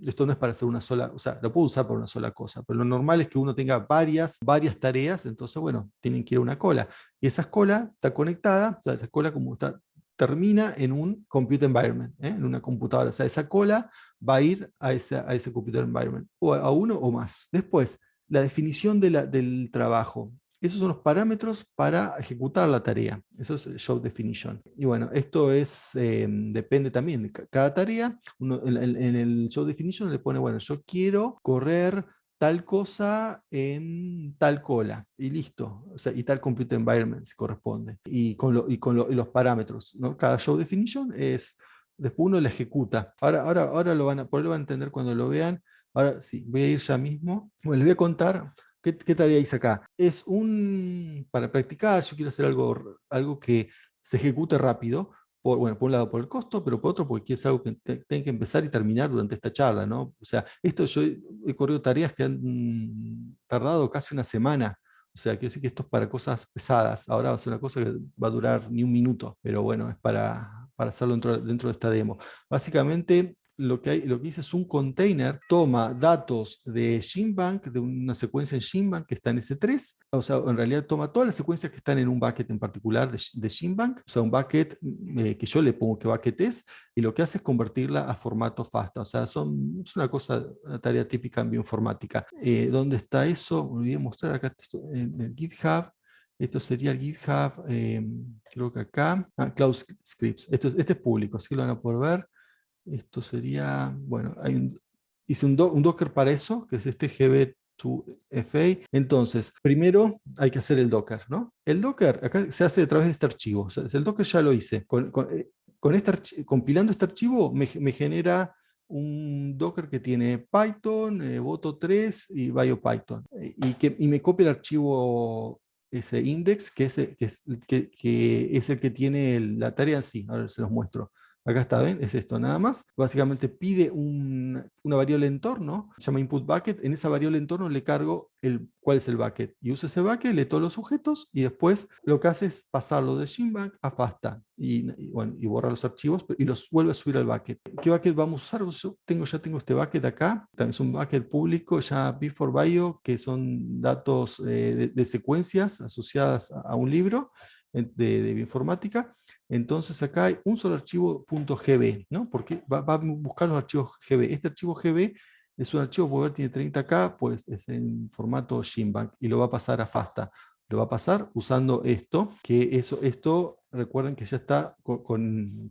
esto no es para hacer una sola, o sea, lo puedo usar para una sola cosa, pero lo normal es que uno tenga varias tareas, entonces, bueno, tienen que ir a una cola. Y esa cola está conectada, o sea, esa cola como está, termina en un computer environment, en una computadora. O sea, esa cola va a ir a ese computer environment, o a uno o más. Después, la definición del trabajo. Esos son los parámetros para ejecutar la tarea. Eso es el show definition. Y bueno, esto depende también de cada tarea. Uno, en el show definition le pone, bueno, yo quiero correr tal cosa en tal cola y listo, o sea, y tal computer environment si corresponde, y los parámetros, ¿no? Cada show definition después uno la ejecuta. Ahora por ahí lo van a entender cuando lo vean. Ahora sí, voy a ir ya mismo. Bueno, les voy a contar qué tarea hice acá. Para practicar, yo quiero hacer algo que se ejecute rápido. Bueno, por un lado por el costo, pero por otro porque es algo que tengo que empezar y terminar durante esta charla, ¿no? O sea, yo he corrido tareas que han tardado casi una semana. O sea, quiero decir que esto es para cosas pesadas. Ahora va a ser una cosa que va a durar ni un minuto, pero bueno, es para hacerlo dentro de esta demo. Básicamente, lo que hice es un container, toma datos de Genebank, de una secuencia en Genebank que está en S3, o sea, en realidad toma todas las secuencias que están en un bucket en particular de Genebank, o sea, un bucket que yo le pongo qué bucket es, y lo que hace es convertirla a formato FASTA, o sea, es una tarea típica en bioinformática. ¿Dónde está eso? Me olvidé mostrar acá en el GitHub. Esto sería el GitHub, creo que acá, Cloud Scripts. Este es público, así que lo van a poder ver. Esto sería, bueno, hice un Docker para eso, que es este GB2FA. Entonces, primero hay que hacer el Docker, ¿no? El Docker acá se hace a través de este archivo. O sea, el Docker ya lo hice. Compilando este archivo me genera un Docker que tiene Python, Boto3 y BioPython. Y me copia el archivo ese index, que es el que tiene la tarea en sí. Ahora se los muestro. Acá está, ¿ven? Es esto nada más. Básicamente pide una variable entorno, se llama input bucket. En esa variable entorno le cargo cuál es el bucket. Y uso ese bucket, lee todos los sujetos y después lo que hace es pasarlo de Gymbank a FASTA. Bueno, y borra los archivos y los vuelve a subir al bucket. ¿Qué bucket vamos a usar? Yo ya tengo este bucket acá. También es un bucket público, ya B4Bio, que son datos de secuencias asociadas a un libro de bioinformática. Entonces acá hay un solo archivo .gb, ¿no? Porque va a buscar los archivos GB. Este archivo GB es un archivo, puede ver, tiene 30K, pues es en formato Gymbank y lo va a pasar a FASTA. Lo va a pasar usando esto, esto recuerden que ya está con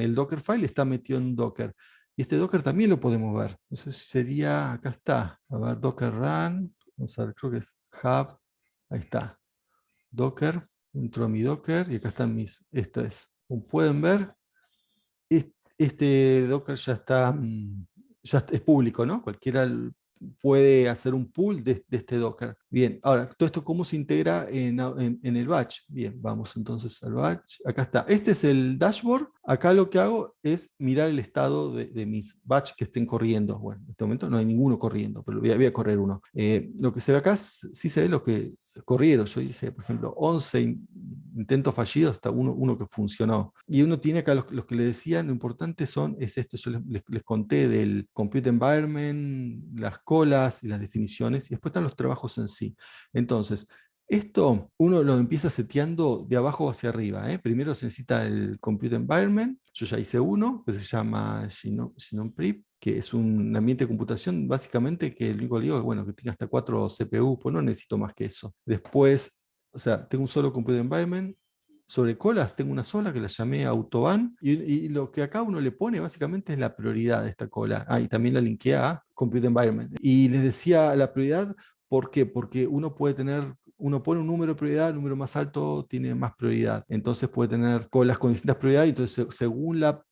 el Dockerfile, está metido en Docker. Y este Docker también lo podemos ver. Entonces sería, acá está, a ver, Docker Run, vamos a ver, creo que es Hub, ahí está, Docker, entro a mi Docker y acá están esto es, como pueden ver, este Docker ya está, es público, ¿no? Cualquiera puede hacer un pull de este Docker. Bien, ahora, todo esto cómo se integra en el batch. Bien, vamos entonces al batch. Acá está. Este es el dashboard. Acá lo que hago es mirar el estado de mis batch que estén corriendo. Bueno, en este momento no hay ninguno corriendo, pero voy a correr uno. Lo que se ve acá sí se ve lo que corrieron. Yo hice, por ejemplo, 11 intentos fallidos hasta uno que funcionó. Y uno tiene acá los que le decía, lo importante es esto, yo les conté del compute environment, las colas y las definiciones, y después están los trabajos en sí. Entonces, esto uno lo empieza seteando de abajo hacia arriba. Primero se necesita el compute environment, yo ya hice uno, que se llama GNOME, que es un ambiente de computación básicamente que el único que digo es bueno, que tenga hasta 4 CPU, pues no necesito más que eso. Después, o sea, tengo un solo compute environment. Sobre colas tengo una sola que la llamé Autobahn y lo que acá uno le pone básicamente es la prioridad de esta cola. Y también la linké a Compute Environment. Y les decía la prioridad, ¿por qué? Porque uno pone un número de prioridad, el número más alto tiene más prioridad. Entonces puede tener colas con distintas prioridades, entonces según la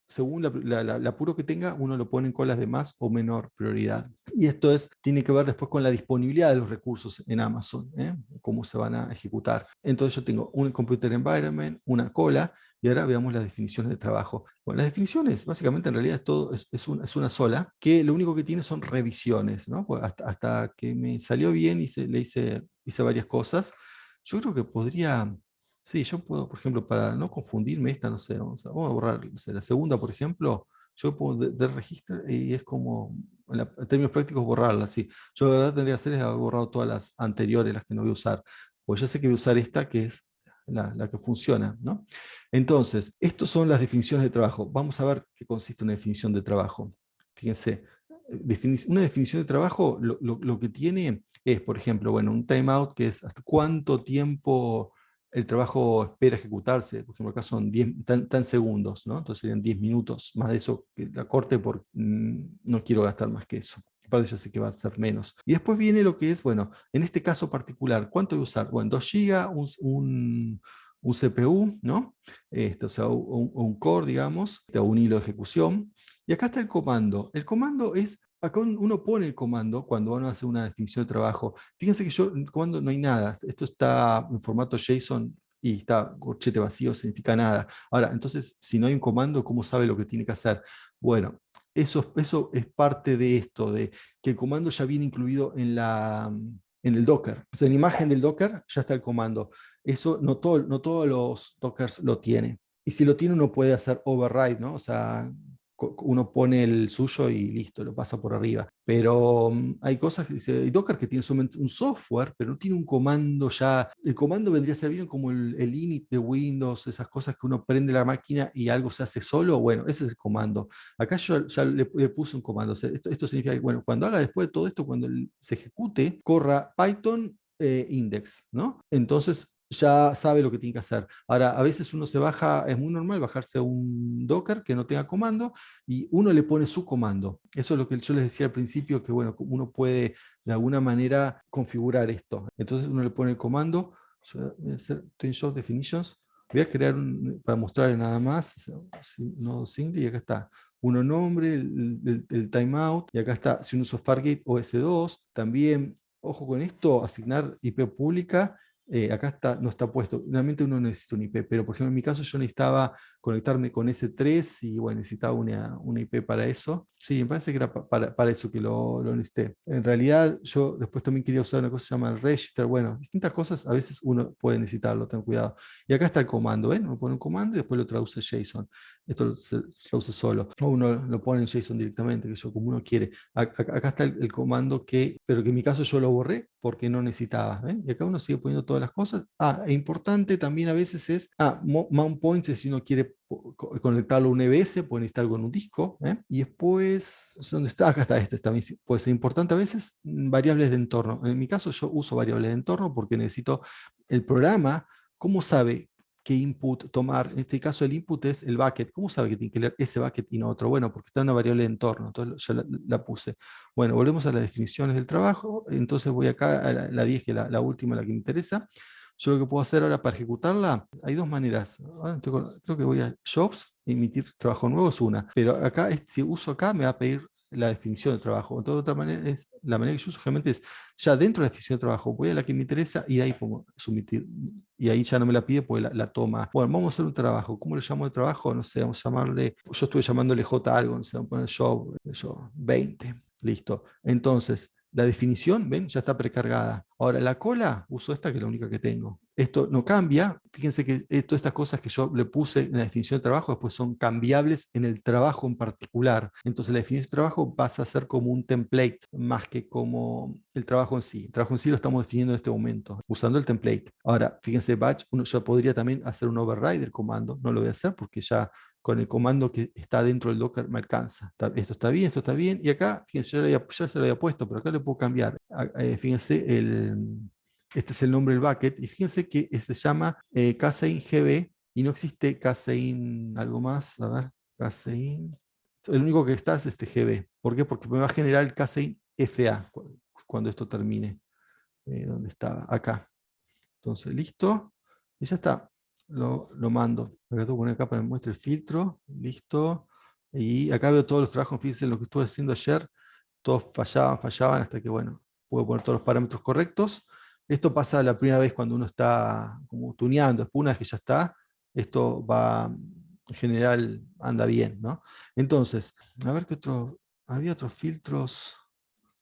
apuro que tenga, uno lo pone en colas de más o menor prioridad. Y esto tiene que ver después con la disponibilidad de los recursos en Amazon, cómo se van a ejecutar. Entonces yo tengo un computer environment, una cola, y ahora veamos las definiciones de trabajo. Bueno, las definiciones, básicamente en realidad es una sola, que lo único que tiene son revisiones, ¿no? Pues hasta que me salió bien le hice varias cosas. Yo creo que podría, sí, yo puedo, por ejemplo, para no confundirme esta, no sé, vamos a borrar, no sé, la segunda, por ejemplo, yo puedo del registro y es como, en términos prácticos, borrarla, sí. Yo la verdad tendría que hacer es haber borrado todas las anteriores, las que no voy a usar. Pues ya sé que voy a usar esta, que es la que funciona, ¿no? Entonces, estas son las definiciones de trabajo. Vamos a ver qué consiste una definición de trabajo. Fíjense, una definición de trabajo lo que tiene es, por ejemplo, bueno, un timeout que es hasta cuánto tiempo el trabajo espera ejecutarse. Por ejemplo, acá son 10 tan segundos, ¿no? Entonces serían 10 minutos. Más de eso que la corte porque no quiero gastar más que eso. Aparte ya sé que va a ser menos. Y después viene lo que es, bueno, en este caso particular, ¿cuánto voy a usar? Bueno, 2 GB, un CPU, ¿no? O sea, un core, digamos, o un hilo de ejecución. Y acá está el comando. El comando es, acá uno pone el comando cuando uno hace una definición de trabajo. Fíjense que en el comando no hay nada. Esto está en formato JSON y está corchete vacío, significa nada. Ahora, entonces, si no hay un comando, ¿cómo sabe lo que tiene que hacer? Bueno, eso es parte de esto, de que el comando ya viene incluido en el Docker. O sea, en la imagen del Docker ya está el comando. Eso no todos los Dockers lo tienen. Y si lo tiene, uno puede hacer override, ¿no? O sea, uno pone el suyo y listo, lo pasa por arriba. Pero hay cosas que dice, hay Docker que tiene solamente un software, pero no tiene un comando ya. El comando vendría a ser bien como el init de Windows, esas cosas que uno prende la máquina y algo se hace solo. Bueno, ese es el comando. Acá yo ya le puse un comando. O sea, esto significa que, bueno, cuando haga después de todo esto, cuando se ejecute, corra Python index, ¿no? Entonces ya sabe lo que tiene que hacer. Ahora, a veces uno se baja, es muy normal bajarse un Docker que no tenga comando y uno le pone su comando. Eso es lo que yo les decía al principio, que bueno, uno puede de alguna manera configurar esto. Entonces uno le pone el comando, voy a hacer change of definitions, voy a crear para mostrarle nada más, no single, y acá está. Uno nombre, el timeout, y acá está, si uno usa Fargate OS2, también, ojo con esto, asignar IP pública. Acá no está puesto. Realmente uno necesita un IP, pero por ejemplo en mi caso yo necesitaba conectarme con S3 y bueno, necesitaba una IP para eso. Sí, me parece que era para eso que lo necesité. En realidad yo después también quería usar una cosa que se llama el register. Bueno, distintas cosas a veces uno puede necesitarlo, ten cuidado. Y acá está el comando, ¿ven? Uno pone un comando y después lo traduce a JSON. Esto lo usa solo. O uno lo pone en JSON directamente, que yo como uno quiere. Acá está el comando pero que en mi caso yo lo borré porque no necesitaba. ¿Ven? Y acá uno sigue poniendo todas las cosas. E importante también a veces es, mount points es si uno quiere conectarlo a un EBS, puede necesitar algo en un disco. Y después, ¿dónde está? Acá está también puede ser importante a veces, variables de entorno. En mi caso yo uso variables de entorno porque necesito el programa, ¿cómo sabe qué input tomar? En este caso el input es el bucket. ¿Cómo sabe que tiene que leer ese bucket y no otro? Bueno, porque está en una variable de entorno, entonces yo la puse. Bueno, volvemos a las definiciones del trabajo, entonces voy acá a la 10, que es la última, la que me interesa. Yo lo que puedo hacer ahora para ejecutarla, hay dos maneras. Creo que voy a Jobs, emitir trabajo nuevo es una, pero acá, si uso acá, me va a pedir la definición de trabajo. Entonces, otra manera es, la manera que yo uso generalmente es, ya dentro de la definición de trabajo, voy a la que me interesa y ahí pongo submitir. Y ahí ya no me la pide porque la toma. Bueno, vamos a hacer un trabajo. ¿Cómo le llamo de trabajo? No sé, vamos a llamarle, yo estuve llamándole J algo, no sé, vamos a poner job, 20. Listo. Entonces, la definición, ven, ya está precargada. Ahora, la cola, uso esta que es la única que tengo. Esto no cambia. Fíjense que todas estas cosas que yo le puse en la definición de trabajo después son cambiables en el trabajo en particular. Entonces, la definición de trabajo pasa a ser como un template más que como el trabajo en sí. El trabajo en sí lo estamos definiendo en este momento, usando el template. Ahora, fíjense, batch, yo podría también hacer un override del comando. No lo voy a hacer porque ya con el comando que está dentro del Docker me alcanza. Esto está bien, y acá, fíjense, ya se lo había puesto, pero acá le puedo cambiar. Fíjense, este es el nombre del bucket, y fíjense que se llama casein GB, y no existe casein algo más, a ver, casein. El único que está es este GB. ¿Por qué? Porque me va a generar el casein FA cuando esto termine. ¿Dónde estaba? Acá. Entonces, listo, y ya está. Lo mando. Acá tengo que poner acá para que me muestre el filtro. Listo. Y acá veo todos los trabajos. Fíjense lo que estuve haciendo ayer. Todos fallaban hasta que, bueno, puedo poner todos los parámetros correctos. Esto pasa la primera vez cuando uno está como tuneando. Después, una vez que ya está, esto va, en general, anda bien, ¿no? Entonces, a ver qué otro. Había otros filtros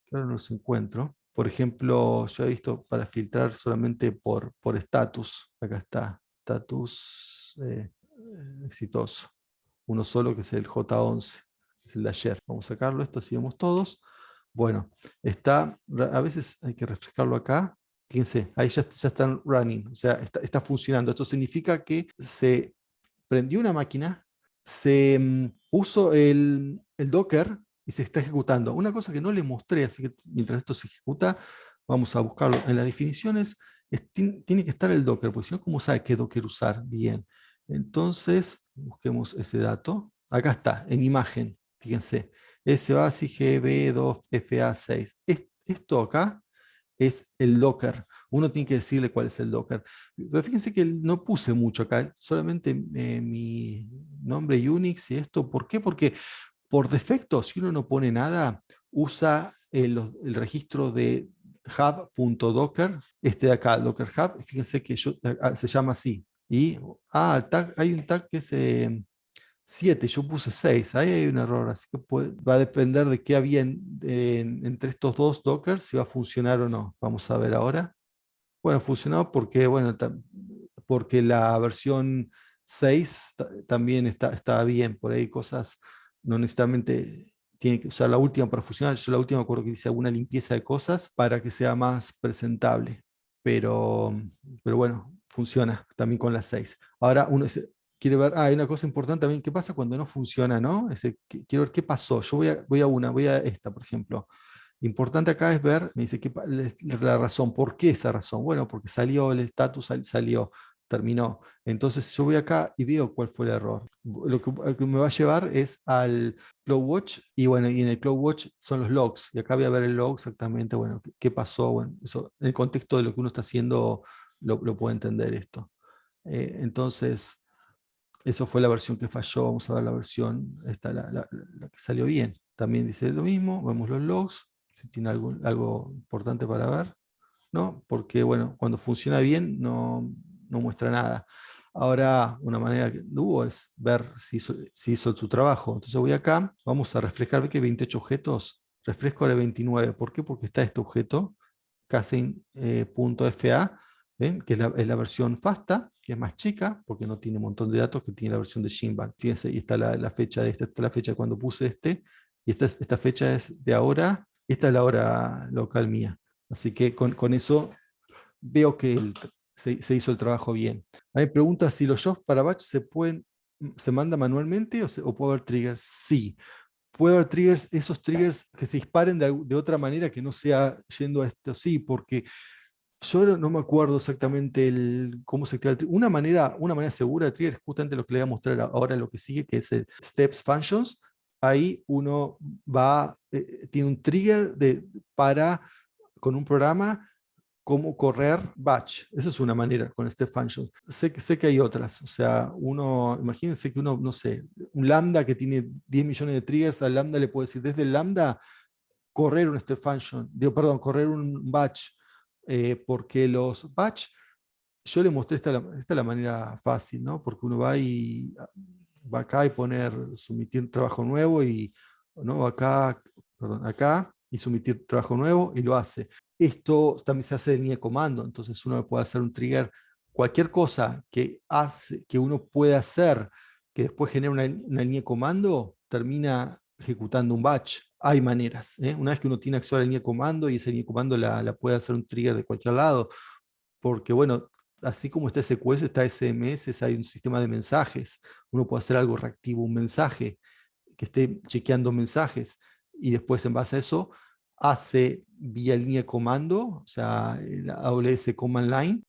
que ahora no los encuentro. Por ejemplo, yo he visto para filtrar solamente por estatus. Acá está, estatus exitoso. Uno solo que es el J11, es el de ayer. Vamos a sacarlo, esto si vemos todos. Bueno, a veces hay que refrescarlo acá. Fíjense, ahí ya están running, o sea, está funcionando. Esto significa que se prendió una máquina, se puso el Docker y se está ejecutando. Una cosa que no le mostré, así que mientras esto se ejecuta, vamos a buscarlo en las definiciones. Tiene que estar el Docker, porque si no, ¿cómo sabe qué Docker usar? Bien. Entonces, busquemos ese dato. Acá está, en imagen. Fíjense. SBASIC GB2FA6. Esto acá es el Docker. Uno tiene que decirle cuál es el Docker. Pero fíjense que no puse mucho acá, solamente mi nombre Unix y esto. ¿Por qué? Porque por defecto, si uno no pone nada, usa el registro de hub.docker, este de acá, Docker Hub. Fíjense que se llama así. Y hay un tag que es 7, yo puse 6, ahí hay un error, así que va a depender de qué había entre estos dos Dockers, si va a funcionar o no. Vamos a ver ahora. Bueno, funcionó porque, bueno, porque la versión 6 también está bien, por ahí cosas no necesariamente tiene que usar la última para funcionar. Yo la última me acuerdo que hice alguna limpieza de cosas para que sea más presentable, pero, pero bueno, funciona también con la 6. Ahora uno quiere ver, hay una cosa importante también, ¿qué pasa cuando no funciona, no? Quiero ver qué pasó. Yo voy a esta, por ejemplo. Importante acá es ver, me dice, la razón, ¿por qué esa razón? Bueno, porque salió el status, salió, terminó. Entonces yo voy acá y veo cuál fue el error. Lo que me va a llevar es al CloudWatch, y bueno, y en el CloudWatch son los logs, y acá voy a ver el log exactamente, bueno, qué pasó, bueno, eso, en el contexto de lo que uno está haciendo, lo puede entender esto. Entonces, eso fue la versión que falló. Vamos a ver la versión, esta, la que salió bien. También dice lo mismo, vemos los logs, si tiene algo importante para ver, ¿no? Porque, bueno, cuando funciona bien no muestra nada. Ahora, una manera que hubo es ver si hizo su trabajo. Entonces voy acá, vamos a refrescar, ve que 28 objetos, refresco ahora 29. ¿Por qué? Porque está este objeto, casing.fa, ¿ven? Que es la versión FASTA, que es más chica, porque no tiene un montón de datos que tiene la versión de Shinban. Fíjense, y está la fecha de esta, esta es la fecha de cuando puse y esta fecha es de ahora, y esta es la hora local mía. Así que con eso veo que se hizo el trabajo bien. Hay preguntas si los jobs para batch se manda manualmente o puede haber triggers. Sí, puede haber triggers, esos triggers que se disparen de otra manera que no sea yendo a esto, sí, porque yo no me acuerdo exactamente cómo se activa el trigger. Una manera segura de trigger es justamente lo que le voy a mostrar ahora en lo que sigue, que es el Steps Functions. Ahí uno tiene un trigger con un programa cómo correr batch. Esa es una manera con Step Functions. Sé que hay otras. O sea, imagínense que no sé, un lambda que tiene 10 millones de triggers, al lambda le puede decir desde el lambda correr un Step Function, correr un batch, porque los batch, yo le mostré esta es la manera fácil, ¿no? Porque uno va acá y sumitir trabajo nuevo y, ¿no? Acá y sumitir trabajo nuevo y lo hace. Esto también se hace de línea de comando, entonces uno puede hacer un trigger, cualquier cosa que uno puede hacer que después genera una línea de comando, termina ejecutando un batch. Hay maneras. Una vez que uno tiene acceso a la línea de comando y esa línea de comando la puede hacer un trigger de cualquier lado, porque bueno, así como está SQS, está SMS, hay un sistema de mensajes. Uno puede hacer algo reactivo, un mensaje que esté chequeando mensajes y después en base a eso hace vía línea de comando, o sea, la AWS Command Line,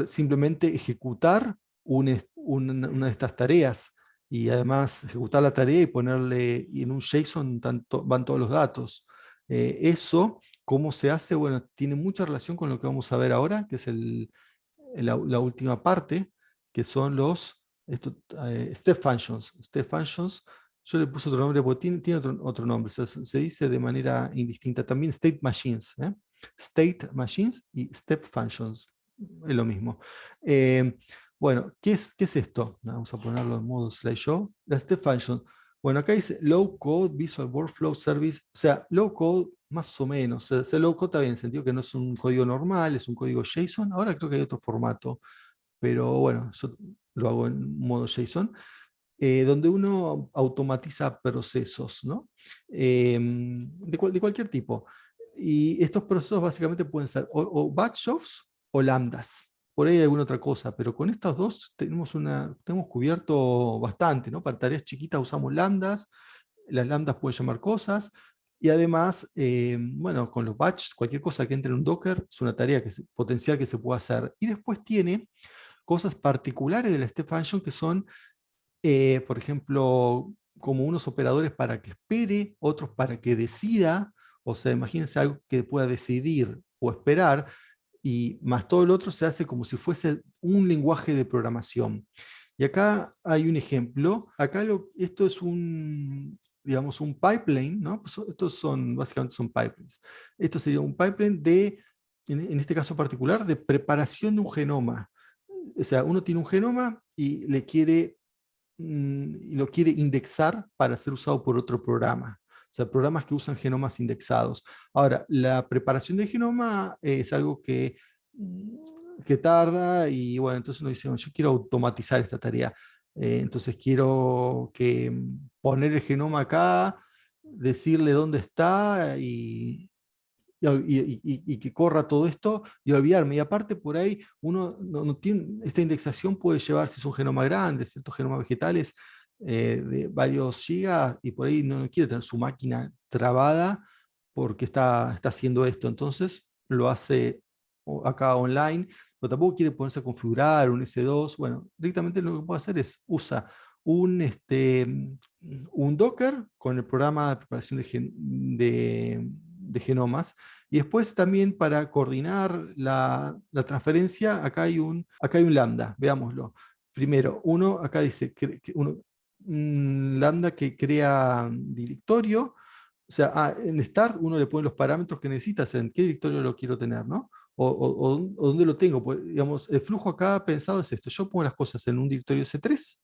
simplemente ejecutar una de estas tareas y además ejecutar la tarea y ponerle y en un JSON van todos los datos. Eso, ¿cómo se hace? Bueno, tiene mucha relación con lo que vamos a ver ahora, que es la última parte, que son step functions. Step functions, yo le puse otro nombre porque tiene otro nombre, se dice de manera indistinta. También state machines, state machines y step functions, es lo mismo. Bueno, ¿qué es esto? Vamos a ponerlo en modo slideshow. La step function. Bueno, acá dice low code visual workflow service, o sea, low code más o menos. O sea, low code está bien en el sentido que no es un código normal, es un código JSON. Ahora creo que hay otro formato, pero bueno, yo lo hago en modo JSON, donde uno automatiza procesos, ¿no? De cualquier tipo. Y estos procesos básicamente pueden ser o batch jobs o lambdas. Por ahí hay alguna otra cosa, pero con estas dos tenemos cubierto bastante, ¿no? Para tareas chiquitas usamos lambdas, las lambdas pueden llamar cosas, y además, bueno, con los batch, cualquier cosa que entre en un Docker es una tarea potencial que se puede hacer. Y después tiene cosas particulares de la step function que son, por ejemplo, como unos operadores para que espere, otros para que decida. O sea, imagínense algo que pueda decidir o esperar, y más todo el otro se hace como si fuese un lenguaje de programación. Y acá hay un ejemplo. Esto es digamos, un pipeline, ¿no? Pues básicamente son pipelines. Esto sería un pipeline en este caso particular, de preparación de un genoma. O sea, uno tiene un genoma y lo quiere indexar para ser usado por otro programa. O sea, programas que usan genomas indexados. Ahora, la preparación del genoma es algo que tarda y bueno, entonces uno dice, bueno, yo quiero automatizar esta tarea. Entonces quiero poner el genoma acá, decirle dónde está y que corra todo esto y olvidarme. Y aparte por ahí uno no tiene, esta indexación puede llevar, si es un genoma grande, ciertos genomas vegetales de varios gigas, y por ahí no quiere tener su máquina trabada porque está haciendo esto. Entonces lo hace acá online, pero tampoco quiere ponerse a configurar un S2. Bueno, directamente lo que puede hacer es usa un Docker con el programa de preparación de genomas. Y después también para coordinar la transferencia, acá hay un lambda, veámoslo. Primero, acá dice un lambda que crea directorio. O sea, en start uno le pone los parámetros que necesita, o sea, en qué directorio lo quiero tener, ¿no? o dónde lo tengo. Pues, digamos, el flujo acá pensado es esto. Yo pongo las cosas en un directorio S3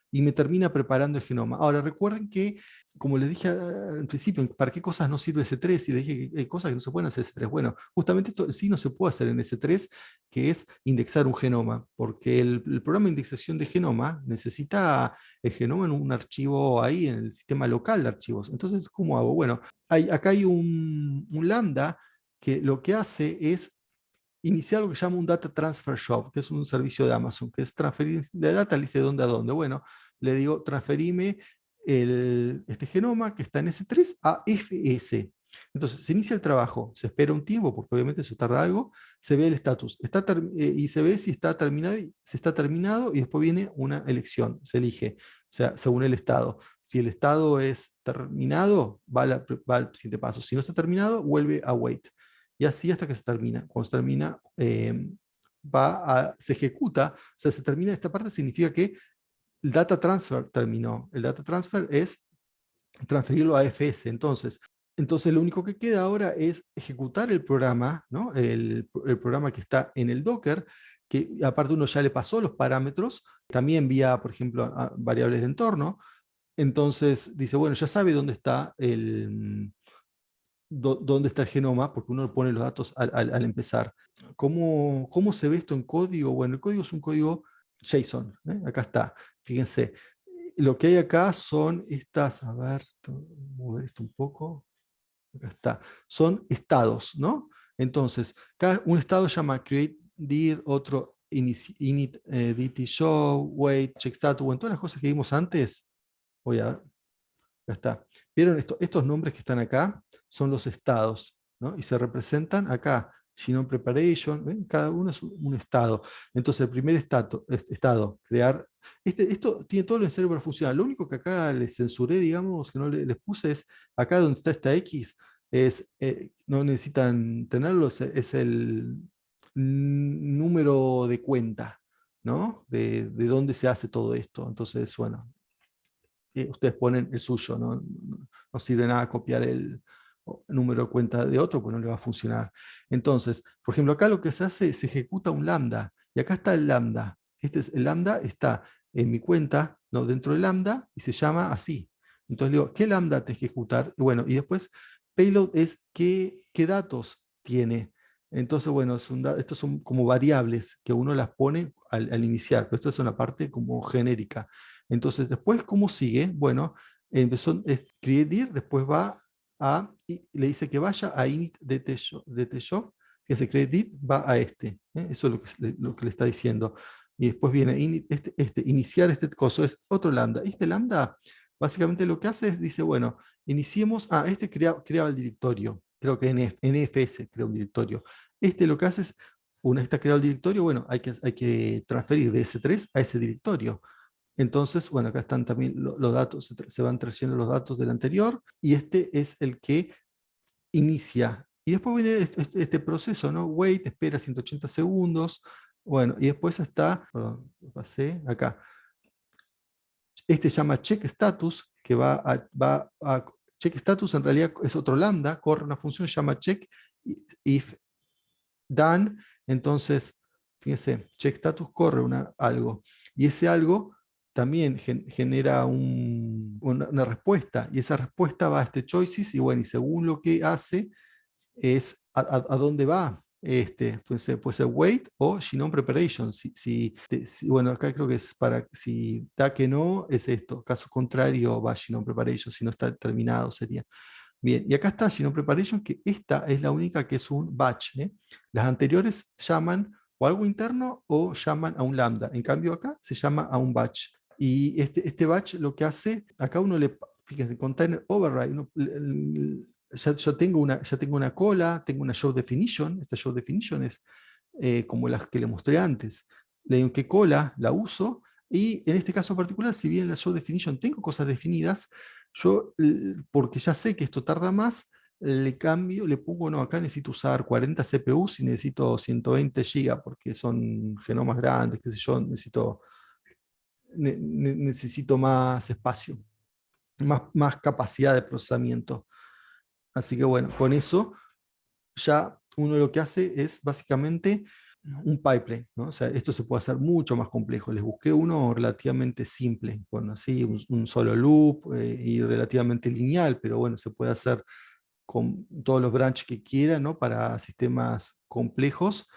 y me termina preparando el genoma. Ahora, recuerden que, como les dije al principio, ¿para qué cosas no sirve S3? Y les dije que hay cosas que no se pueden hacer en S3. Bueno, justamente esto sí no se puede hacer en S3, que es indexar un genoma, porque el programa de indexación de genoma necesita el genoma en un archivo ahí, en el sistema local de archivos. Entonces, ¿cómo hago? Bueno, acá hay un lambda que lo que hace es iniciar lo que se llama un Data Transfer Job, que es un servicio de Amazon, que es transferir de data, le dice de dónde a dónde. Bueno, le digo, transferime este genoma que está en S3 a FS. Entonces, se inicia el trabajo, se espera un tiempo, porque obviamente eso tarda algo, se ve el estatus, y se ve si está terminado, si está terminado, y después viene una elección, se elige, o sea, según el estado. Si el estado es terminado, va al siguiente paso. Si no está terminado, vuelve a wait. Y así hasta que se termina. Cuando se termina, se ejecuta, o sea, se termina esta parte, significa que el data transfer terminó. El data transfer es transferirlo a FS. Entonces lo único que queda ahora es ejecutar el programa, ¿no? El programa que está en el Docker, que aparte uno ya le pasó los parámetros, también envía, por ejemplo, a variables de entorno. Entonces dice, bueno, ya sabe dónde está dónde está el genoma, porque uno pone los datos al empezar. ¿Cómo se ve esto en código? Bueno, el código es un código JSON. Acá está. Fíjense, lo que hay acá son estas, a ver, mover esto un poco. Acá está. Son estados, ¿no? Entonces, un estado se llama create dir, otro init dt show, wait, check status, bueno, todas las cosas que vimos antes. Voy a ver. Ya está. ¿Vieron estos nombres que están acá? Son los estados, ¿no? Y se representan acá. Genome Preparation, ¿ven? Cada uno es un estado. Entonces, el primer estado, crear. Esto tiene todo lo necesario para funcionar. Lo único que acá les censuré, digamos, que no les puse es, acá donde está esta X, no necesitan tenerlo, es el número de cuenta, ¿no? De dónde se hace todo esto. Entonces, bueno, ustedes ponen el suyo, no sirve nada copiar el número de cuenta de otro, porque no le va a funcionar. Entonces, por ejemplo, acá lo que se hace, se ejecuta un lambda, y acá está el lambda. El lambda está en mi cuenta, ¿no? Dentro del lambda, y se llama así. Entonces le digo, ¿qué lambda te ejecutar? Y bueno, y después payload es qué datos tiene. Entonces, bueno, estos son como variables que uno las pone al iniciar, pero esto es una parte como genérica. Entonces, después, ¿cómo sigue? Bueno, empezó create, después va y le dice que vaya a init DT que se create va a este. Eso es lo que le está diciendo. Y después viene iniciar este coso, es otro lambda. Este lambda, básicamente lo que hace es, dice, bueno, iniciemos, creaba el directorio, creo que NFS crea un directorio. Lo que hace es, una vez está creado el directorio, bueno, hay que transferir de S3 a ese directorio. Entonces, bueno, acá están también los datos, se van trayendo los datos del anterior, y este es el que inicia. Y después viene este proceso, ¿no? Wait, espera 180 segundos, bueno, y después está, perdón, lo pasé acá. Este se llama check status, que check status en realidad es otro lambda, corre una función, se llama check if done, entonces, fíjense, check status corre algo, y ese algo también genera una respuesta, y esa respuesta va a este choices, y bueno, y según lo que hace, es a dónde va. Puede ser wait o genome preparation. Bueno, acá creo que es si da que no, es esto. Caso contrario, va genome preparation. Si no está terminado, sería. Bien, y acá está Genome Preparation, que esta es la única que es un batch. Las anteriores llaman o algo interno o llaman a un lambda. En cambio acá se llama a un batch. Y este batch lo que hace, acá fíjense, container override, ya tengo una cola, tengo una show definition. Esta show definition es como las que le mostré antes. Le digo que cola la uso, y en este caso particular, si bien en la show definition tengo cosas definidas, yo, porque ya sé que esto tarda más, le cambio, le pongo, no, acá necesito usar 40 CPUs y necesito 120 GB porque son genomas grandes, qué sé yo, necesito más espacio, más capacidad de procesamiento. Así que bueno, con eso ya uno lo que hace es básicamente un pipeline, ¿no? O sea, esto se puede hacer mucho más complejo. Les busqué uno relativamente simple, con así un solo loop y relativamente lineal, pero bueno, se puede hacer con todos los branches que quieran, ¿no? Para sistemas complejos.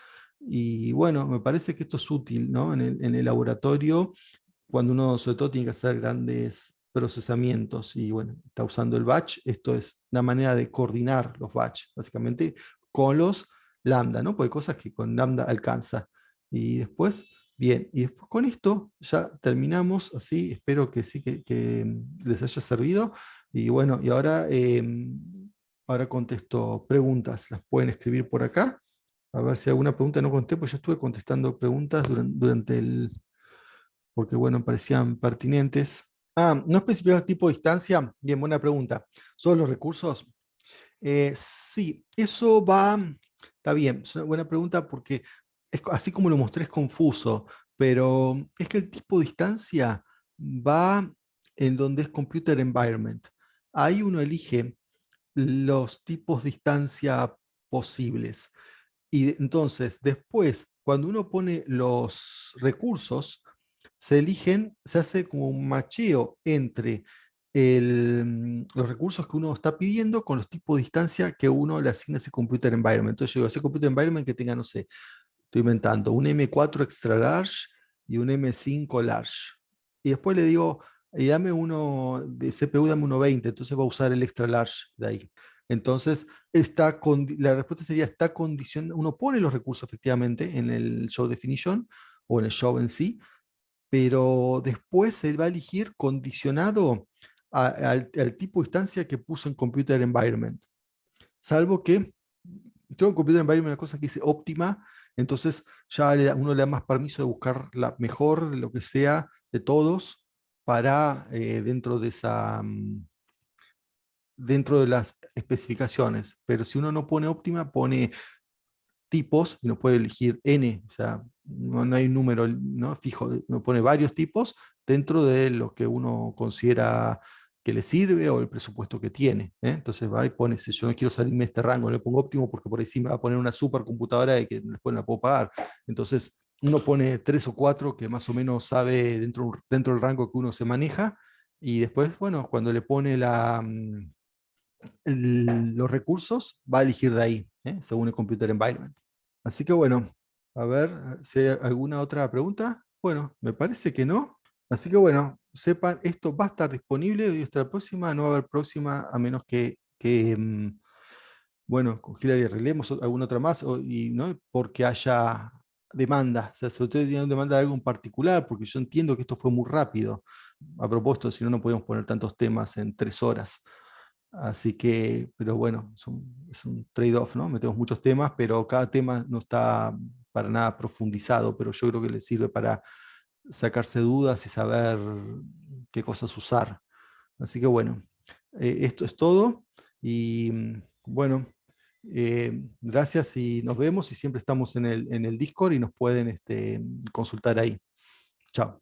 Y bueno, me parece que esto es útil, ¿no? En el laboratorio, cuando uno sobre todo tiene que hacer grandes procesamientos y bueno, está usando el batch, esto es una manera de coordinar los batch, básicamente con los lambda, ¿no? Porque hay cosas que con lambda alcanza. Y después, bien, y después con esto ya terminamos, así, espero que sí, que les haya servido. Y bueno, y ahora, ahora contesto preguntas, las pueden escribir por acá. A ver si alguna pregunta no conté, pues yo estuve contestando preguntas durante el, porque bueno, parecían pertinentes. Ah, ¿no especifica tipo de distancia? Bien, buena pregunta. ¿Son los recursos? Sí, eso va, está bien, es una buena pregunta porque así como lo mostré es confuso, pero es que el tipo de distancia va en donde es Computer Environment. Ahí uno elige los tipos de distancia posibles. Y entonces, después, cuando uno pone los recursos, se eligen, se hace como un macheo entre los recursos que uno está pidiendo con los tipos de distancia que uno le asigna a ese computer environment. Entonces yo digo, ese computer environment que tenga, no sé, estoy inventando, un M4 extra large y un M5 large. Y después le digo, dame uno de CPU, dame uno 20, entonces va a usar el extra large de ahí. Entonces, la respuesta sería, está condicionado, uno pone los recursos efectivamente en el show definition o en el show en sí, pero después se va a elegir condicionado al tipo de instancia que puso en Computer Environment. Salvo que tengo en Computer Environment una cosa que dice óptima, entonces ya uno le da más permiso de buscar la mejor de lo que sea de todos para dentro de esa, dentro de las especificaciones. Pero si uno no pone óptima, pone tipos y no puede elegir n, o sea, no hay un número, ¿no? Fijo, uno pone varios tipos dentro de lo que uno considera que le sirve o el presupuesto que tiene. Entonces va y pone, si yo no quiero salirme de este rango, le pongo óptimo porque por ahí sí me va a poner una supercomputadora y que después no la puedo pagar. Entonces uno pone 3 o 4 que más o menos sabe dentro del rango que uno se maneja y después, bueno, cuando le pone los recursos, va a elegir de ahí, según el Computer Environment. Así que bueno, a ver si hay alguna otra pregunta. Bueno, me parece que no. Así que bueno, sepan, esto va a estar disponible hoy hasta la próxima, no va a haber próxima a menos que bueno, con Hillary arreglemos alguna otra más y no porque haya demanda. O sea, si ustedes tienen demanda de algo en particular, porque yo entiendo que esto fue muy rápido. A propósito, si no, no podemos poner tantos temas en 3 horas. Así que, pero bueno, es un trade-off, ¿no? Metemos muchos temas, pero cada tema no está para nada profundizado, pero yo creo que le sirve para sacarse dudas y saber qué cosas usar. Así que bueno, esto es todo y bueno, gracias y nos vemos y siempre estamos en el Discord y nos pueden consultar ahí. Chao.